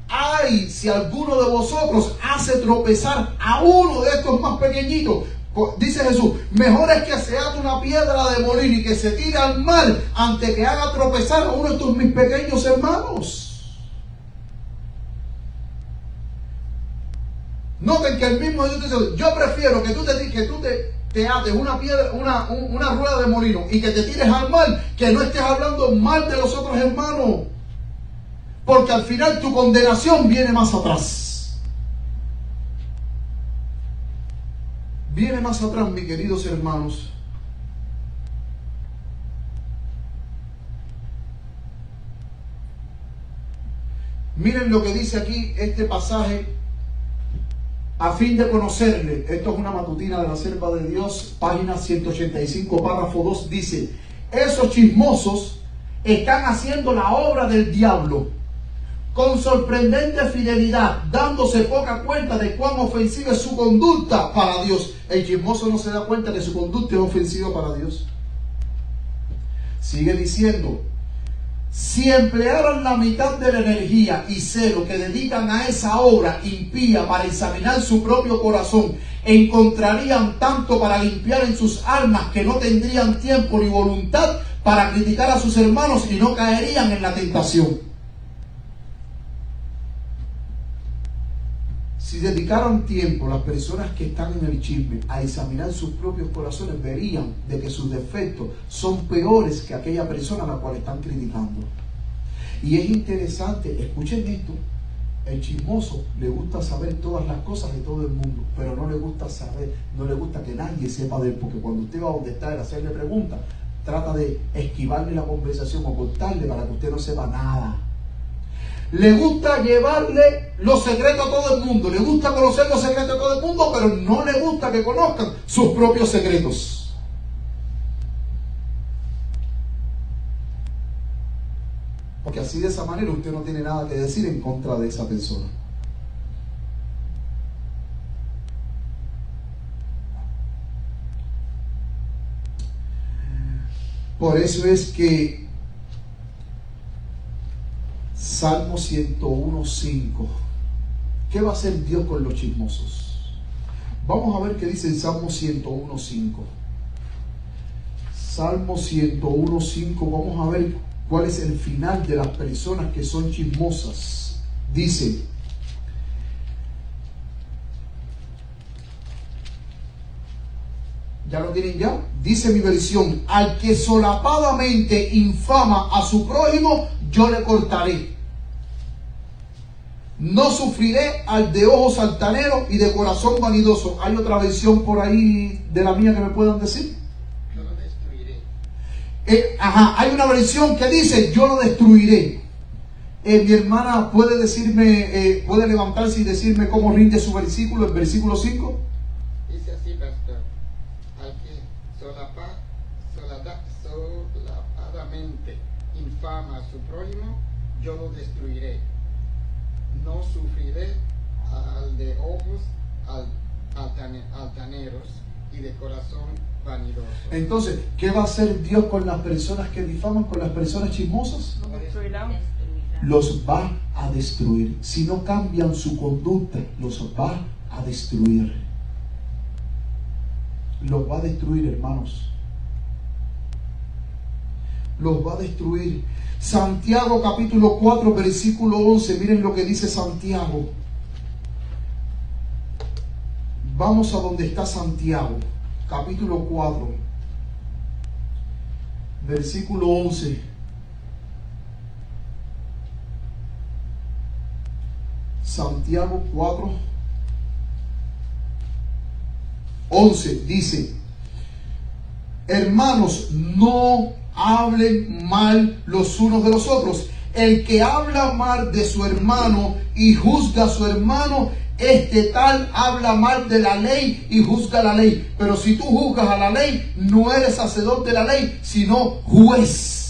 ¡Ay! Si alguno de vosotros hace tropezar a uno de estos más pequeñitos, dice Jesús, mejor es que se ate una piedra de molino y que se tire al mar antes que haga tropezar a uno de estos mis pequeños hermanos. Noten que el mismo Jesús dice, yo prefiero que tú te ates una piedra, una rueda de molino y que te tires al mar, que no estés hablando mal de los otros hermanos. Porque al final tu condenación viene más atrás. Viene más atrás, mis queridos hermanos. Miren lo que dice aquí este pasaje. A fin de conocerle, esto es una matutina de la Sierva de Dios, página 185, párrafo 2, dice, esos chismosos están haciendo la obra del diablo con sorprendente fidelidad, dándose poca cuenta de cuán ofensiva es su conducta para Dios. El chismoso no se da cuenta que su conducta es ofensiva para Dios. Sigue diciendo, si emplearan la mitad de la energía y celo que dedican a esa obra impía para examinar su propio corazón, encontrarían tanto para limpiar en sus almas que no tendrían tiempo ni voluntad para criticar a sus hermanos y no caerían en la tentación. Si dedicaran tiempo las personas que están en el chisme a examinar sus propios corazones, verían de que sus defectos son peores que aquella persona a la cual están criticando. Y es interesante, escuchen esto, el chismoso le gusta saber todas las cosas de todo el mundo, pero no le gusta saber, no le gusta que nadie sepa de él, porque cuando usted va a donde está a hacerle preguntas, trata de esquivarle la conversación o cortarle para que usted no sepa nada. Le gusta llevarle los secretos a todo el mundo, le gusta conocer los secretos de todo el mundo, pero no le gusta que conozcan sus propios secretos. Porque así de esa manera usted no tiene nada que decir en contra de esa persona. Por eso es que Salmo 101:5. ¿Qué va a hacer Dios con los chismosos? Vamos a ver qué dice el Salmo 101:5. Salmo 101:5. Vamos a ver cuál es el final de las personas que son chismosas. Dice: ¿ya lo tienen ya? Dice mi versión: al que solapadamente infama a su prójimo, yo le cortaré. No sufriré al de ojos altaneros y de corazón vanidoso. ¿Hay otra versión por ahí de la mía que me puedan decir? Yo lo destruiré. Hay una versión que dice: yo lo destruiré. Mi hermana puede decirme, puede levantarse y decirme cómo rinde su versículo, el versículo 5. Dice así, pastor: al que solapadamente infama a su prójimo, yo lo destruiré. no sufriré al de ojos altaneros y de corazón vanidoso. Entonces, ¿qué va a hacer Dios con las personas que difaman, con las personas chismosas? Los va a destruir. Si no cambian su conducta, los va a destruir. Los va a destruir, hermanos. Los va a destruir. Santiago capítulo 4 versículo 11. Miren lo que dice Santiago. Vamos a donde está Santiago. Capítulo 4 versículo 11. Santiago 4 11 dice: hermanos, no hablen mal los unos de los otros. El que habla mal de su hermano y juzga a su hermano, este tal habla mal de la ley y juzga la ley. Pero si tú juzgas a la ley, no eres hacedor de la ley, sino juez.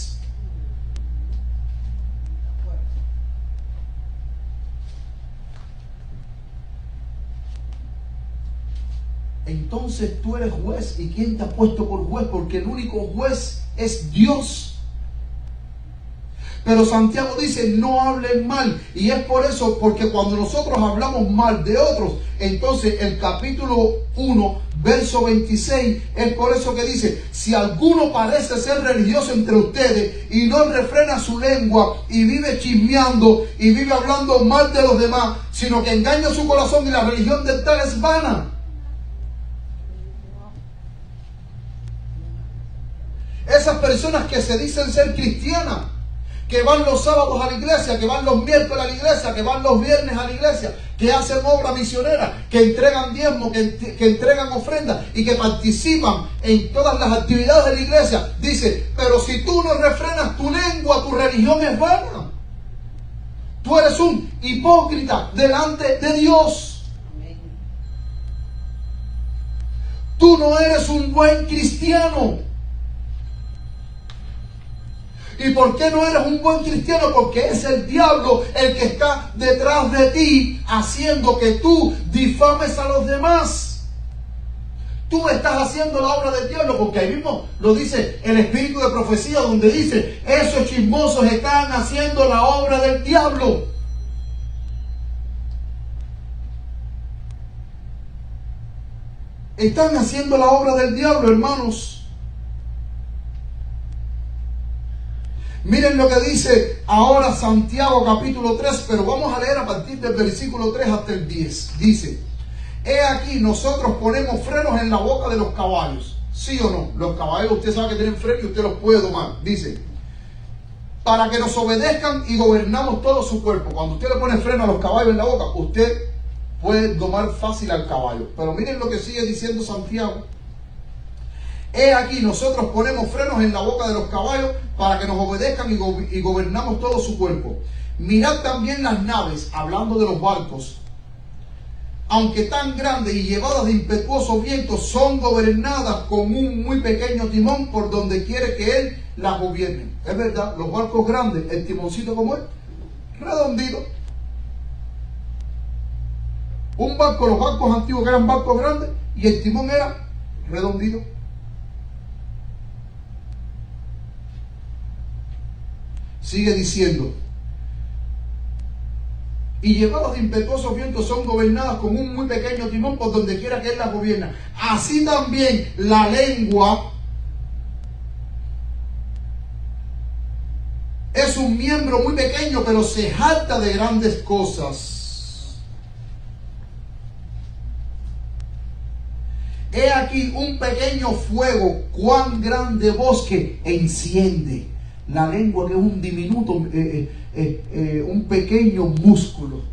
Entonces tú eres juez. ¿Y quién te ha puesto por juez? Porque el único juez es Dios. Pero Santiago dice: no hablen mal. Y es por eso, porque cuando nosotros hablamos mal de otros, entonces el capítulo 1 verso 26, es por eso que dice: si alguno parece ser religioso entre ustedes y no refrena su lengua y vive chismeando y vive hablando mal de los demás, sino que engaña su corazón, y la religión del tal es vana. Esas personas que se dicen ser cristianas, que van los sábados a la iglesia, que van los miércoles a la iglesia, que van los viernes a la iglesia, que hacen obra misionera, que entregan diezmo, que entregan ofrendas y que participan en todas las actividades de la iglesia, dice: pero si tú no refrenas tu lengua, tu religión es vana. Tú eres un hipócrita delante de Dios. Tú no eres un buen cristiano. ¿Y por qué no eres un buen cristiano? Porque es el diablo el que está detrás de ti, haciendo que tú difames a los demás. Tú estás haciendo la obra del diablo, porque ahí mismo lo dice el espíritu de profecía, donde dice: esos chismosos están haciendo la obra del diablo. Están haciendo la obra del diablo, hermanos. Miren lo que dice ahora Santiago capítulo 3, pero vamos a leer a partir del versículo 3 hasta el 10. Dice: he aquí, nosotros ponemos frenos en la boca de los caballos. ¿Sí o no? Los caballos, usted sabe que tienen frenos y usted los puede domar. Dice: para que nos obedezcan, y gobernamos todo su cuerpo. Cuando usted le pone freno a los caballos en la boca, usted puede domar fácil al caballo. Pero miren lo que sigue diciendo Santiago. He aquí, nosotros ponemos frenos en la boca de los caballos para que nos obedezcan y gobernamos todo su cuerpo. Mirad también las naves, hablando de los barcos, aunque tan grandes y llevadas de impetuosos vientos, son gobernadas con un muy pequeño timón por donde quiere que él las gobierne. Es verdad, los barcos grandes, el timoncito como es, redondito. Un barco, los barcos antiguos que eran barcos grandes y el timón era redondito. Sigue diciendo: y llevadas de impetuosos vientos, son gobernadas con un muy pequeño timón por donde quiera que él las gobierna. Así también la lengua es un miembro muy pequeño, pero se jacta de grandes cosas. He aquí un pequeño fuego, cuán grande bosque enciende. La lengua, que es un diminuto, un pequeño músculo.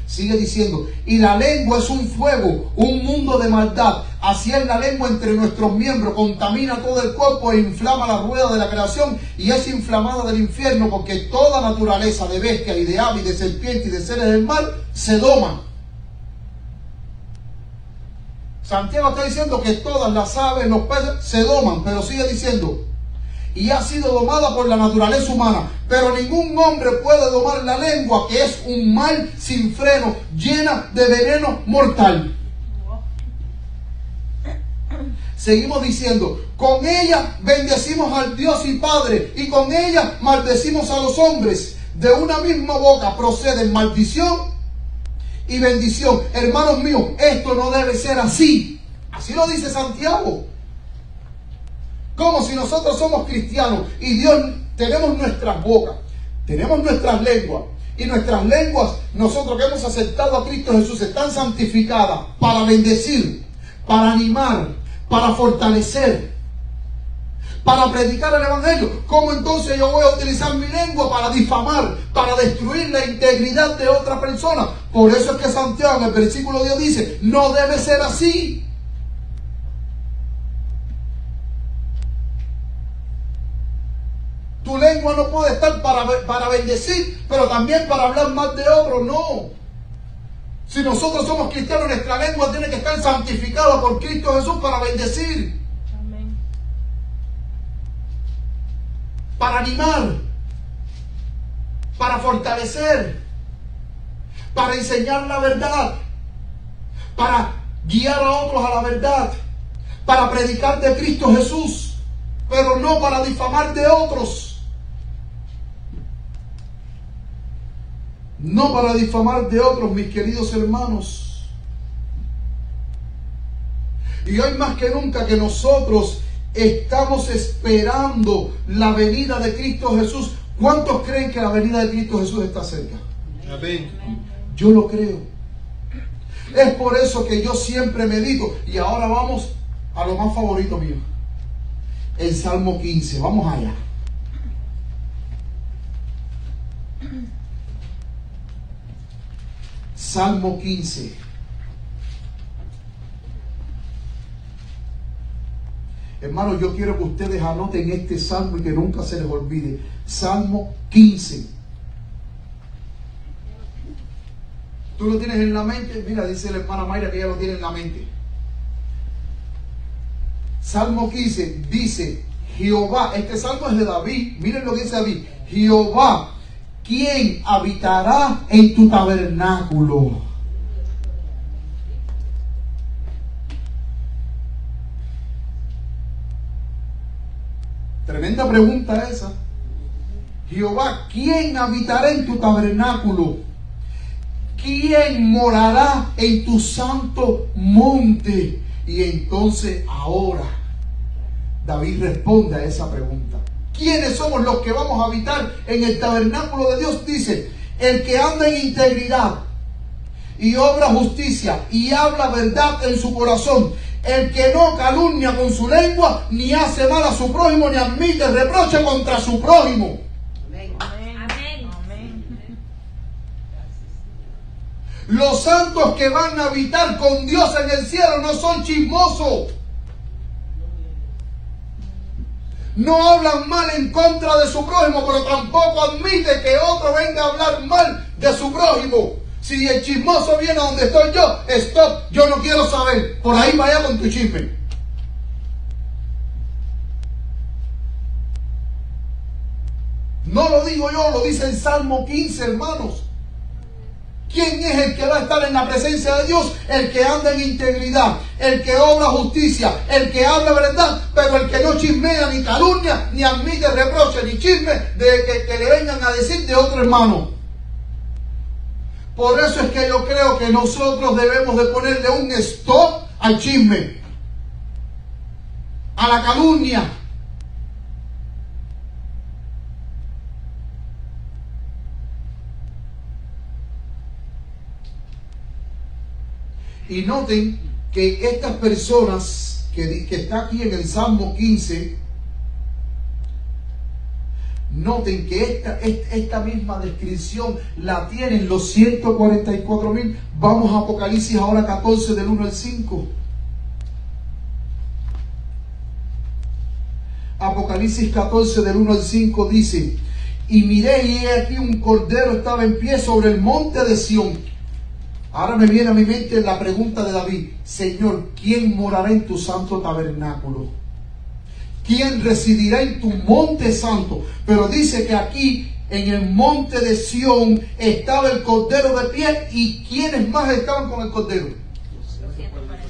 Sigue diciendo: y la lengua es un fuego, un mundo de maldad. Así es la lengua entre nuestros miembros, contamina todo el cuerpo e inflama la rueda de la creación, y es inflamada del infierno, porque toda naturaleza de bestia y de ave y de serpiente y de seres del mar se doma. Santiago está diciendo que todas las aves, los peces se doman, pero sigue diciendo: y ha sido domada por la naturaleza humana. Pero ningún hombre puede domar la lengua, que es un mal sin freno, llena de veneno mortal. Seguimos diciendo, con ella bendecimos al Dios y Padre, y con ella maldecimos a los hombres. De una misma boca proceden maldición y bendición. Hermanos míos, esto no debe ser así. Así lo dice Santiago. Como si nosotros somos cristianos y Dios tenemos nuestras bocas, tenemos nuestras lenguas, y nuestras lenguas, nosotros que hemos aceptado a Cristo Jesús, están santificadas para bendecir, para animar, para fortalecer, para predicar el Evangelio. ¿Cómo entonces yo voy a utilizar mi lengua para difamar, para destruir la integridad de otra persona? Por eso es que Santiago en el versículo 10 dice, no debe ser así. Tu lengua no puede estar para bendecir, pero también para hablar mal de otros, no. Si nosotros somos cristianos, nuestra lengua tiene que estar santificada por Cristo Jesús para bendecir. Amén. Para animar, para fortalecer, para enseñar la verdad, para guiar a otros a la verdad, para predicar de Cristo Jesús, pero no para difamar de otros. No para difamar de otros, mis queridos hermanos. Y hoy más que nunca que nosotros estamos esperando la venida de Cristo Jesús. ¿Cuántos creen que la venida de Cristo Jesús está cerca? Amén. Yo lo creo. Es por eso que yo siempre medito. Y ahora vamos a lo más favorito mío. El Salmo 15. Vamos allá. Salmo 15. Hermanos, yo quiero que ustedes anoten este salmo y que nunca se les olvide. Salmo 15. ¿Tú lo tienes en la mente? Mira, dice la hermana Mayra que ella lo tiene en la mente. Salmo 15 dice, Jehová, este salmo es de David. Miren lo que dice David. Jehová, ¿quién habitará en tu tabernáculo? Tremenda pregunta esa. Jehová, ¿quién habitará en tu tabernáculo? ¿Quién morará en tu santo monte? Y entonces ahora David responde a esa pregunta. ¿Quiénes somos los que vamos a habitar en el tabernáculo de Dios? Dice, el que anda en integridad y obra justicia y habla verdad en su corazón, el que no calumnia con su lengua, ni hace mal a su prójimo, ni admite reproche contra su prójimo. Amén. Amén. Amén. Los santos que van a habitar con Dios en el cielo no son chismosos. No hablan mal en contra de su prójimo, pero tampoco admite que otro venga a hablar mal de su prójimo. Si el chismoso viene a donde estoy yo, stop, yo no quiero saber. Por ahí vaya con tu chisme. No lo digo yo, lo dice el Salmo 15, hermanos. ¿Quién es el que va a estar en la presencia de Dios? El que anda en integridad, el que obra justicia, el que habla verdad, pero el que no chismea, ni calumnia, ni admite reproche, ni chisme de que le vengan a decir de otro hermano. Por eso es que yo creo que nosotros debemos de ponerle un stop al chisme, a la calumnia. Y noten que estas personas que está aquí en el Salmo 15, noten que esta misma descripción la tienen los 144,000. Vamos a Apocalipsis ahora 14 del 1 al 5. Apocalipsis 14 del 1 al 5 dice, y miré y he aquí un cordero estaba en pie sobre el monte de Sión. Ahora me viene a mi mente la pregunta de David. Señor, ¿quién morará en tu santo tabernáculo? quien residirá en tu monte santo. Pero dice que aquí en el monte de Sión estaba el Cordero de pie. ¿Y quiénes más estaban con el Cordero?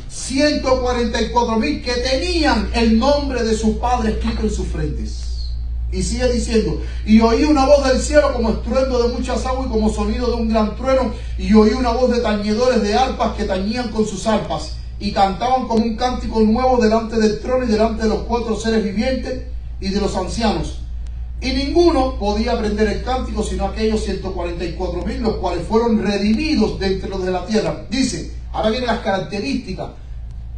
144,000 que tenían el nombre de su Padre escrito en sus frentes. Y sigue diciendo: y oí una voz del cielo como estruendo de muchas aguas y como sonido de un gran trueno, y oí una voz de tañedores de arpas que tañían con sus arpas y cantaban como un cántico nuevo delante del trono y delante de los 4 seres vivientes y de los ancianos. Y ninguno podía aprender el cántico sino aquellos 144,000, los cuales fueron redimidos de entre los de la tierra. Dice, ahora vienen las características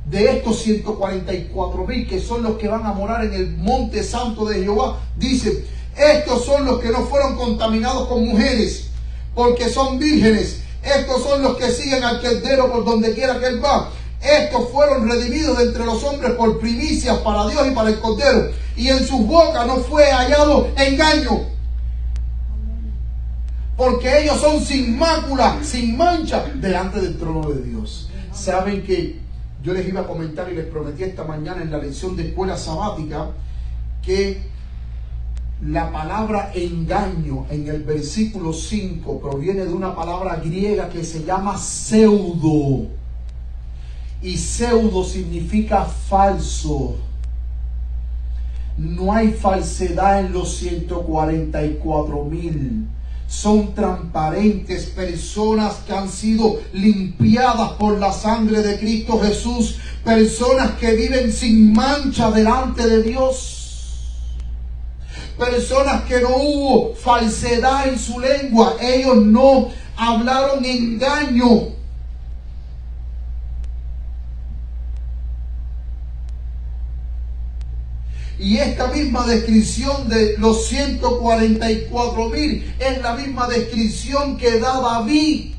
de estos 144,000 que son los que van a morar en el monte santo de Jehová. Dice, estos son los que no fueron contaminados con mujeres, porque son vírgenes. Estos son los que siguen al Cordero por donde quiera que él va. Estos fueron redimidos de entre los hombres por primicias para Dios y para el Cordero. Y en sus bocas no fue hallado engaño, porque ellos son sin mácula, sin mancha, delante del trono de Dios. Saben que yo les iba a comentar y les prometí esta mañana en la lección de escuela sabática que la palabra engaño en el versículo 5 proviene de una palabra griega que se llama pseudo. Y pseudo significa falso. No hay falsedad en los 144,000. Son transparentes, personas que han sido limpiadas por la sangre de Cristo Jesús, personas que viven sin mancha delante de Dios, personas que no hubo falsedad en su lengua, ellos no hablaron engaño. Y esta misma descripción de los 144,000 es la misma descripción que da David.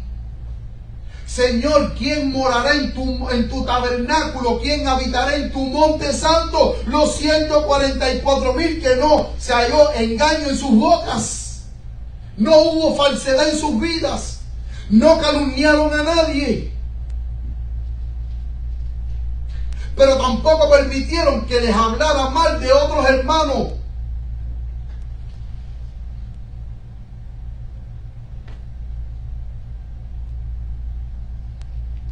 Señor, ¿quién morará en tu tabernáculo? ¿Quién habitará en tu monte santo? Los 144,000 que no se halló engaño en sus bocas. No hubo falsedad en sus vidas. No calumniaron a nadie. Pero tampoco permitieron que les hablara mal de otros hermanos.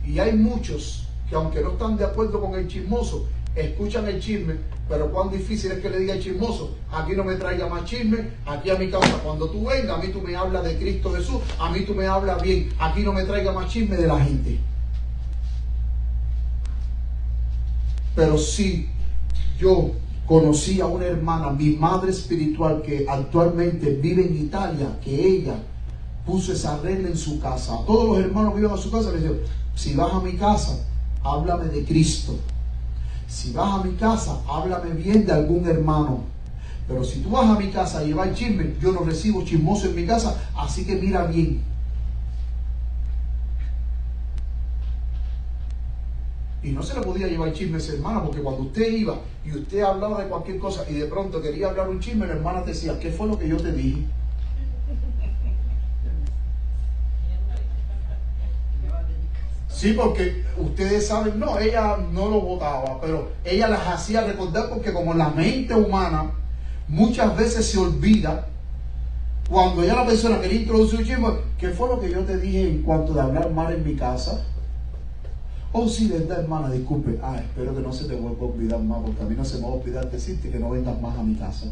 Y hay muchos que, aunque no están de acuerdo con el chismoso, escuchan el chisme, pero cuán difícil es que le diga el chismoso: aquí no me traiga más chisme, aquí a mi casa cuando tú vengas, a mí tú me hablas de Cristo Jesús, a mí tú me hablas bien, aquí no me traiga más chisme de la gente. Pero sí, yo conocí a una hermana, mi madre espiritual, que actualmente vive en Italia, que ella puso esa regla en su casa. A todos los hermanos que iban a su casa les dijo: si vas a mi casa, háblame de Cristo. Si vas a mi casa, háblame bien de algún hermano. Pero si tú vas a mi casa a llevar chisme, yo no recibo chismoso en mi casa, así que mira bien. Y no se le podía llevar chisme a esa hermana, porque cuando usted iba y usted hablaba de cualquier cosa y de pronto quería hablar un chisme, la hermana te decía: ¿qué fue lo que yo te dije? Sí, porque ustedes saben, no, ella no lo votaba, pero ella las hacía recordar, porque como la mente humana muchas veces se olvida, cuando ya la persona quería introducir un chisme: ¿qué fue lo que yo te dije en cuanto de hablar mal en mi casa? Oh, sí, verdad, hermana, disculpe. Espero que no se te vuelva a olvidar más, porque a mí no se me va a olvidar decirte que no vengas más a mi casa.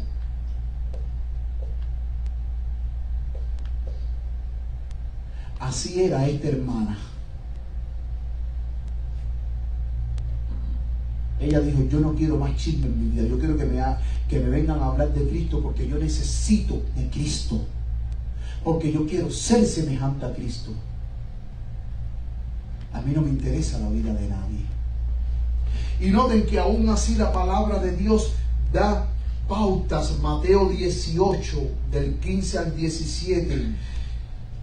Así era esta hermana. Ella dijo: yo no quiero más chisme en mi vida, yo quiero que me vengan a hablar de Cristo, porque yo necesito de Cristo, porque yo quiero ser semejante a Cristo. A mí no me interesa la vida de nadie. Y noten que aún así la palabra de Dios da pautas. Mateo 18, del 15 al 17.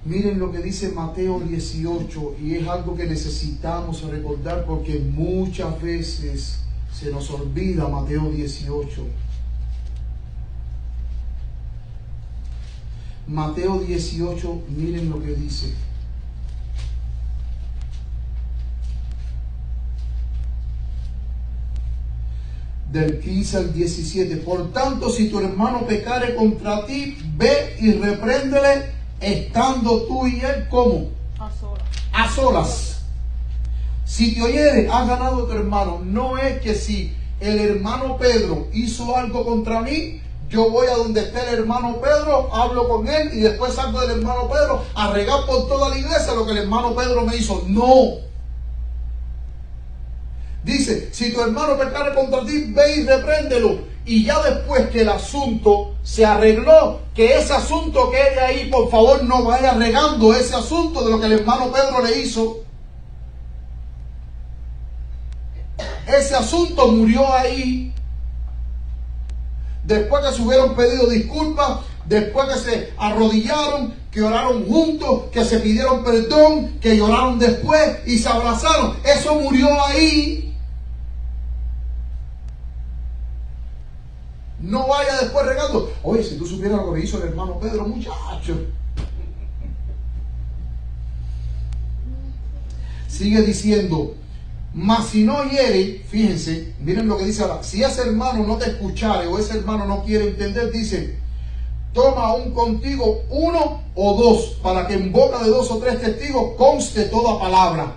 Miren lo que dice Mateo 18, y es algo que necesitamos recordar, porque muchas veces se nos olvida Mateo 18. Mateo 18, miren lo que dice. del 15 al 17. Por tanto, si tu hermano pecare contra ti, ve y repréndele, estando tú y él, ¿cómo? A solas. Si te oyere, has ganado a tu hermano. No es que si el hermano Pedro hizo algo contra mí, yo voy a donde esté el hermano Pedro, hablo con él y después salgo del hermano Pedro a regar por toda la iglesia lo que el hermano Pedro me hizo. No. Dice, si tu hermano pecare contra ti, ve y repréndelo. Y ya después que el asunto se arregló, que ese asunto quede ahí, por favor no vaya regando ese asunto de lo que el hermano Pedro le hizo. Ese asunto murió ahí. Después que se hubieron pedido disculpas, después que se arrodillaron, que oraron juntos, que se pidieron perdón, que lloraron después y se abrazaron. Eso murió ahí. No vaya después regando. Oye, si tú supieras lo que hizo el hermano Pedro, muchacho. Sigue diciendo, mas si no oyere, fíjense, miren lo que dice ahora, si ese hermano no te escuchare o ese hermano no quiere entender, dice, toma aún contigo uno o dos, para que en boca de 2 o 3 testigos conste toda palabra.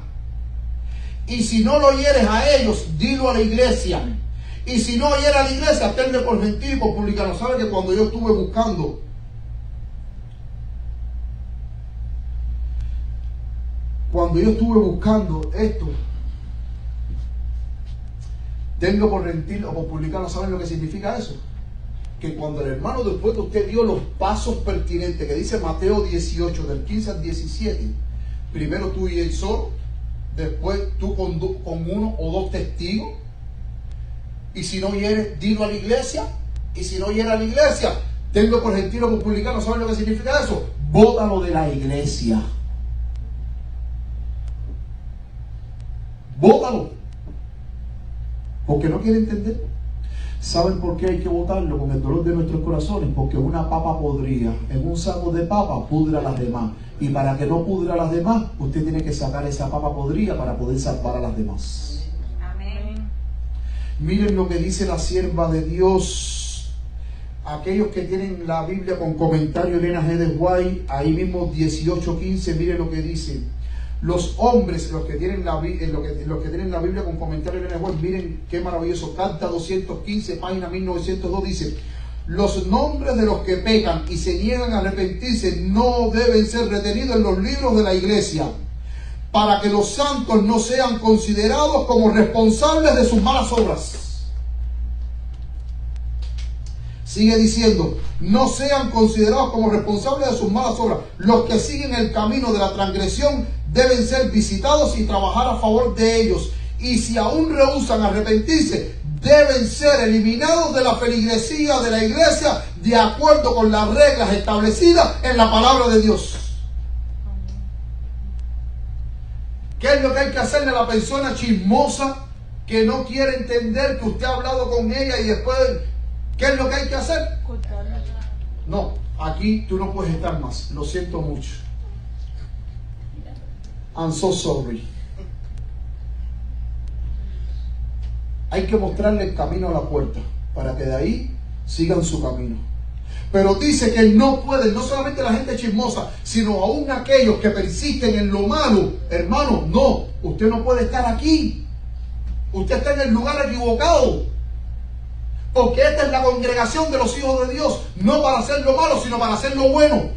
Y si no lo oyeres a ellos, dilo a la iglesia. Y si no oyera a la iglesia, tenle por gentil y por publicano. ¿Sabe que cuando yo estuve buscando esto, tengo por gentil o por publicano, ¿saben lo que significa eso? Que cuando el hermano, después que usted dio los pasos pertinentes, que dice Mateo 18, del 15 al 17, primero tú y él solo, después tú con 1 o 2 testigos, y si no oyere, dilo a la iglesia, y si no oyera a la iglesia, tengo por gentil o por publicano. ¿Saben lo que significa eso? Bótalo de la iglesia. Bótalo. Porque no quiere entender. ¿Saben por qué hay que botarlo? Con el dolor de nuestros corazones. Porque una papa podrida en un saco de papa pudra a las demás. Y para que no pudra a las demás, usted tiene que sacar esa papa podrida para poder salvar a las demás. Miren lo que dice la sierva de Dios. Aquellos que tienen la Biblia con comentario Elena G. de White, ahí mismo 18:15, miren lo que dice. Los hombres, los que tienen la Biblia con comentario Elena G. de White, miren qué maravilloso. Carta 215, página 1902, dice: los nombres de los que pecan y se niegan a arrepentirse no deben ser retenidos en los libros de la iglesia, para que los santos no sean considerados como responsables de sus malas obras. Sigue diciendo, no sean considerados como responsables de sus malas obras. Los que siguen el camino de la transgresión deben ser visitados y trabajar a favor de ellos. Y si aún rehúsan arrepentirse, deben ser eliminados de la feligresía de la iglesia de acuerdo con las reglas establecidas en la palabra de Dios. ¿Qué es lo que hay que hacerle a la persona chismosa que no quiere entender que usted ha hablado con ella y después, qué es lo que hay que hacer? No, aquí tú no puedes estar más. Lo siento mucho. I'm so sorry. Hay que mostrarle el camino a la puerta para que de ahí sigan su camino. Pero dice que no pueden, no solamente la gente chismosa, sino aún aquellos que persisten en lo malo. Hermano, no, usted no puede estar aquí. Usted está en el lugar equivocado. Porque esta es la congregación de los hijos de Dios, no para hacer lo malo, sino para hacer lo bueno.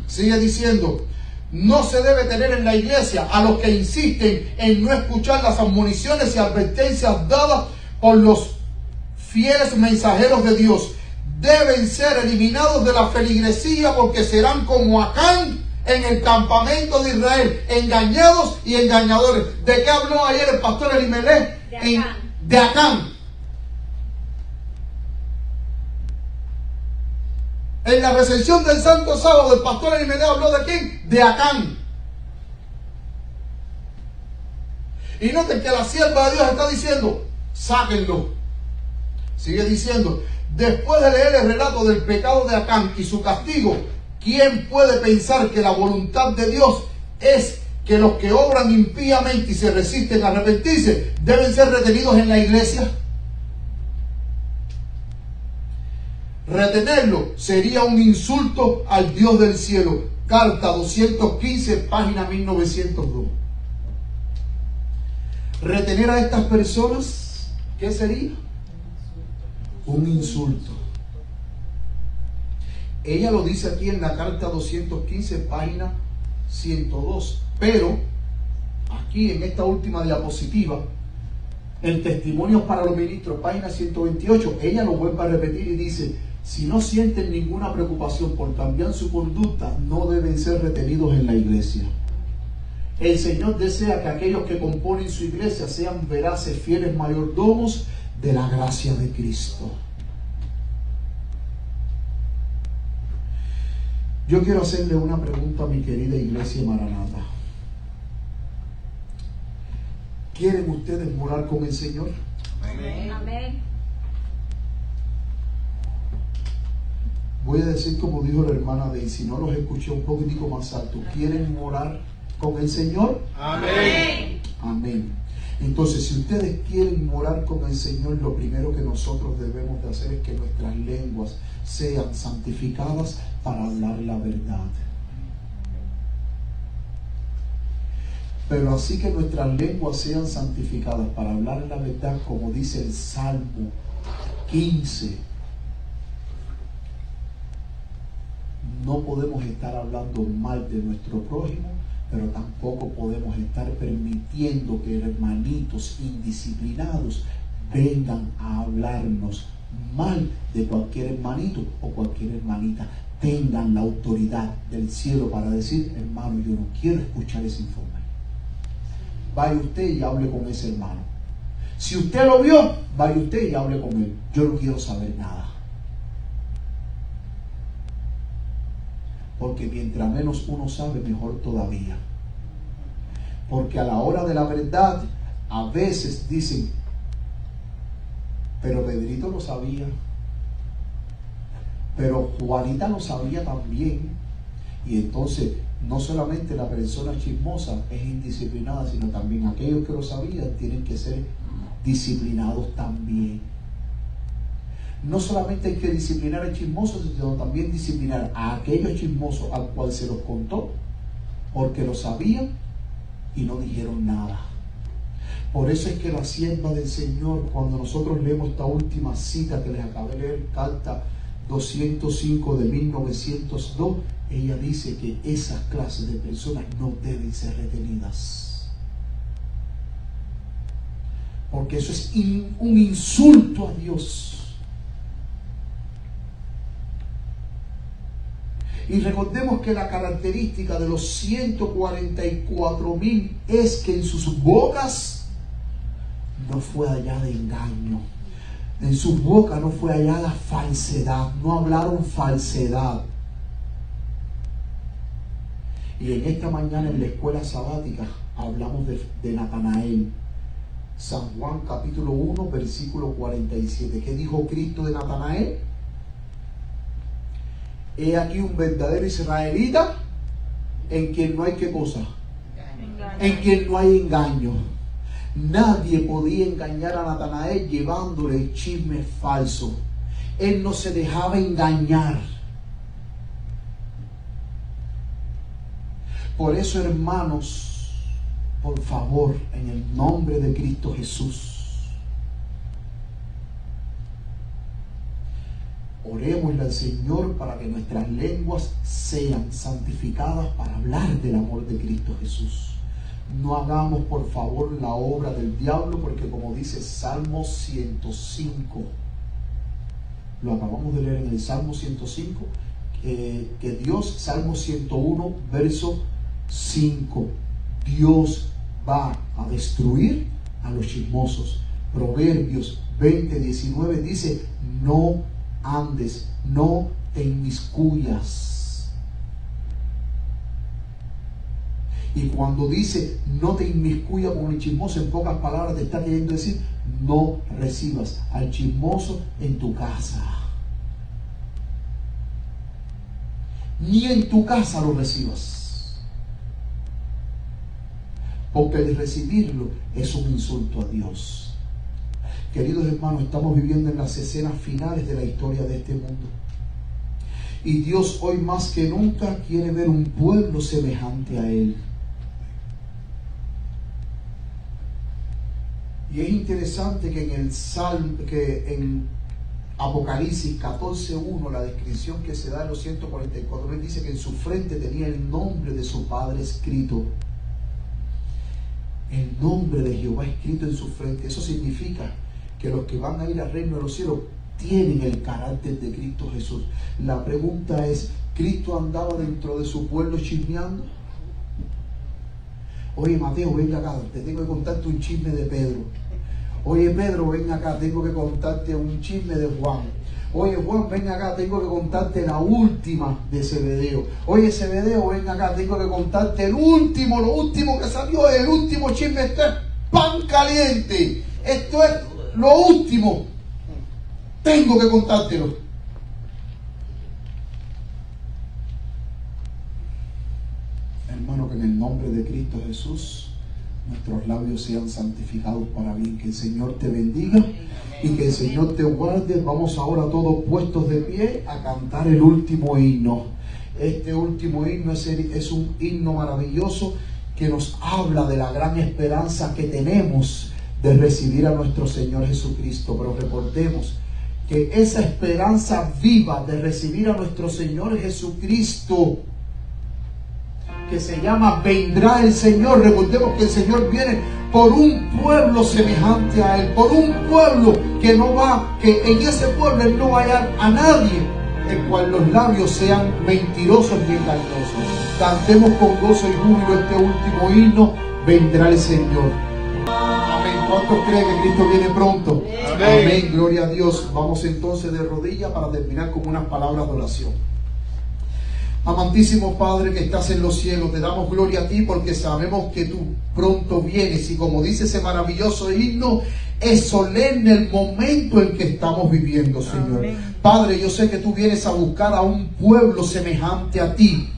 Sigue diciendo, no se debe tener en la iglesia a los que insisten en no escuchar las admoniciones y advertencias dadas por los fieles mensajeros de Dios. Deben ser eliminados de la feligresía porque serán como Acán en el campamento de Israel, engañados y engañadores. ¿De qué habló ayer el pastor Elimelech? De Acán. En la recepción del Santo Sábado, el pastor Elimelech habló ¿de quién? De Acán. Y noten que la sierva de Dios está diciendo, sáquenlo. Sigue diciendo, después de leer el relato del pecado de Acán y su castigo, ¿quién puede pensar que la voluntad de Dios es que los que obran impíamente y se resisten a arrepentirse deben ser retenidos en la iglesia? Retenerlo sería un insulto al Dios del cielo. Carta 215, página 1902. Retener a estas personas, ¿qué sería? Un insulto. Ella lo dice aquí en la carta 215, página 102. Pero aquí en esta última diapositiva, el testimonio para los ministros, página 128, ella lo vuelve a repetir y dice: si no sienten ninguna preocupación por cambiar su conducta, no deben ser retenidos en la iglesia. El Señor desea que aquellos que componen su iglesia sean veraces, fieles mayordomos de la gracia de Cristo. Yo quiero hacerle una pregunta a mi querida iglesia Maranata. ¿Quieren ustedes morar con el Señor? Amén. Amén. Voy a decir como dijo la hermana Daisy, no los escuché un poquitico más alto. ¿Quieren morar con el Señor? Amén. Amén. Entonces, si ustedes quieren morar con el Señor, lo primero que nosotros debemos de hacer es que nuestras lenguas sean santificadas para hablar la verdad. Pero así que nuestras lenguas sean santificadas para hablar la verdad, como dice el Salmo 15, no podemos estar hablando mal de nuestro prójimo, pero tampoco podemos estar permitiendo que hermanitos indisciplinados vengan a hablarnos mal de cualquier hermanito o cualquier hermanita. Tengan la autoridad del cielo para decir: hermano, yo no quiero escuchar ese informe. Vaya usted y hable con ese hermano. Si usted lo vio, vaya usted y hable con él. Yo no quiero saber nada. Porque mientras menos uno sabe, mejor todavía. Porque a la hora de la verdad, a veces dicen: pero Pedrito lo sabía, pero Juanita lo sabía también. Y entonces, no solamente la persona chismosa es indisciplinada, sino también aquellos que lo sabían tienen que ser disciplinados también. No solamente hay que disciplinar al chismoso, sino también disciplinar a aquellos chismosos al cual se los contó, porque lo sabían y no dijeron nada. Por eso es que la sierva del Señor, cuando nosotros leemos esta última cita que les acabé de leer, carta 205 de 1902, ella dice que esas clases de personas no deben ser retenidas. Porque eso es un insulto a Dios. Y recordemos que la característica de los 144,000 es que en sus bocas no fue hallada engaño. En sus bocas no fue hallada falsedad. No hablaron falsedad. Y en esta mañana en la escuela sabática hablamos de Natanael. San Juan capítulo 1 versículo 47. ¿Qué dijo Cristo de Natanael? He aquí un verdadero israelita en quien no hay ¿qué cosa? Engaño. En quien no hay engaño. Nadie podía engañar a Natanael llevándole chismes falsos. Él no se dejaba engañar. Por eso, hermanos, por favor, en el nombre de Cristo Jesús, orémosle al Señor para que nuestras lenguas sean santificadas para hablar del amor de Cristo Jesús. No hagamos, por favor, la obra del diablo, porque como dice Salmo 105, lo acabamos de leer en el Salmo 105, que Dios, Salmo 101, verso 5, Dios va a destruir a los chismosos. Proverbios 20:19 dice: no andes, no te inmiscuyas. Y cuando dice no te inmiscuyas con el chismoso, en pocas palabras te está queriendo decir: no recibas al chismoso en tu casa. Ni en tu casa lo recibas. Porque el recibirlo es un insulto a Dios. Queridos hermanos, estamos viviendo en las escenas finales de la historia de este mundo. Y Dios hoy más que nunca quiere ver un pueblo semejante a Él. Y es interesante que en Apocalipsis 14:1, la descripción que se da en los 144, dice que en su frente tenía el nombre de su Padre escrito. El nombre de Jehová escrito en su frente. Eso significa que los que van a ir al reino de los cielos tienen el carácter de Cristo Jesús. La pregunta es, ¿Cristo andaba dentro de su pueblo chismeando? Oye, Mateo, ven acá, te tengo que contarte un chisme de Pedro. Oye, Pedro, ven acá, tengo que contarte un chisme de Juan. Oye, Juan, ven acá, tengo que contarte la última de Zebedeo. Oye, Zebedeo, ven acá, tengo que contarte lo último que salió, el último chisme. Esto es pan caliente. Esto es lo último. Tengo que contártelo. Hermano, que en el nombre de Cristo Jesús nuestros labios sean santificados para bien. Que el Señor te bendiga y que el Señor te guarde. Vamos ahora todos puestos de pie a cantar el último himno. Este último himno es un himno maravilloso que nos habla de la gran esperanza que tenemos de recibir a nuestro Señor Jesucristo. Pero recordemos que esa esperanza viva de recibir a nuestro Señor Jesucristo, que se llama vendrá el Señor. Recordemos que el Señor viene por un pueblo semejante a Él, por un pueblo que en ese pueblo Él no va a hallar a nadie el cual los labios sean mentirosos ni engañosos. Cantemos con gozo y júbilo este último himno, vendrá el Señor. Amén. ¿Cuántos creen que Cristo viene pronto? Amén. Amén. Gloria a Dios. Vamos entonces de rodillas para terminar con unas palabras de oración. Amantísimo Padre que estás en los cielos, te damos gloria a ti porque sabemos que tú pronto vienes, y como dice ese maravilloso himno, es solemne el momento en que estamos viviendo, Señor. Amén. Padre, yo sé que tú vienes a buscar a un pueblo semejante a ti.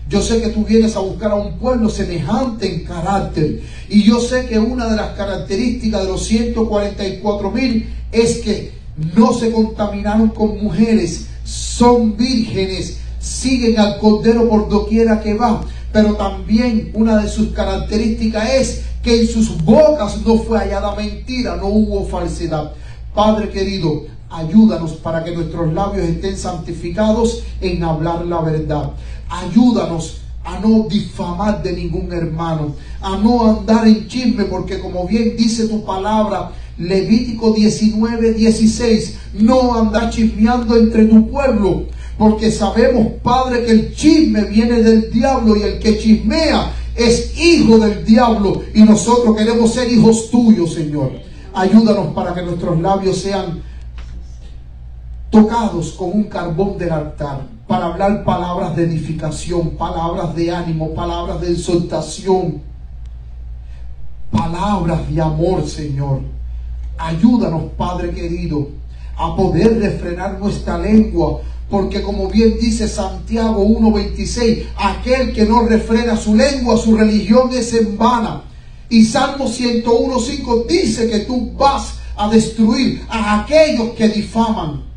Yo sé que tú vienes a buscar a un pueblo semejante en carácter. Y yo sé que una de las características de los 144,000 es que no se contaminaron con mujeres, son vírgenes, siguen al Cordero por doquiera que va. Pero también una de sus características es que en sus bocas no fue hallada mentira, no hubo falsedad. Padre querido, ayúdanos para que nuestros labios estén santificados en hablar la verdad. Ayúdanos a no difamar de ningún hermano, a no andar en chisme, porque como bien dice tu palabra, Levítico 19:16, no andar chismeando entre tu pueblo, porque sabemos, Padre, que el chisme viene del diablo, y el que chismea es hijo del diablo, y nosotros queremos ser hijos tuyos, Señor. Ayúdanos para que nuestros labios sean tocados con un carbón del altar, para hablar palabras de edificación, palabras de ánimo, palabras de exhortación, palabras de amor, Señor. Ayúdanos, Padre querido, a poder refrenar nuestra lengua, porque como bien dice Santiago 1:26, aquel que no refrena su lengua, su religión es en vana. Y Salmo 101:5 dice que tú vas a destruir a aquellos que difaman,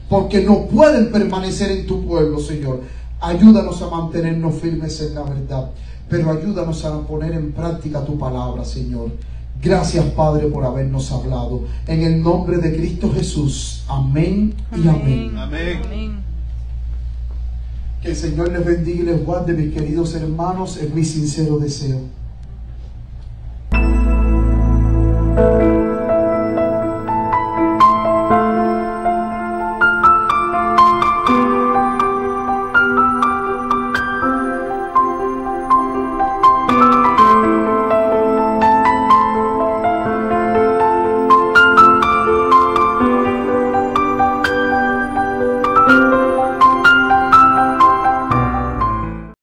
porque no pueden permanecer en tu pueblo, Señor. Ayúdanos a mantenernos firmes en la verdad, pero ayúdanos a poner en práctica tu palabra, Señor. Gracias, Padre, por habernos hablado. En el nombre de Cristo Jesús. Amén y amén. Amén. Amén. Que el Señor les bendiga y les guarde, mis queridos hermanos, es mi sincero deseo.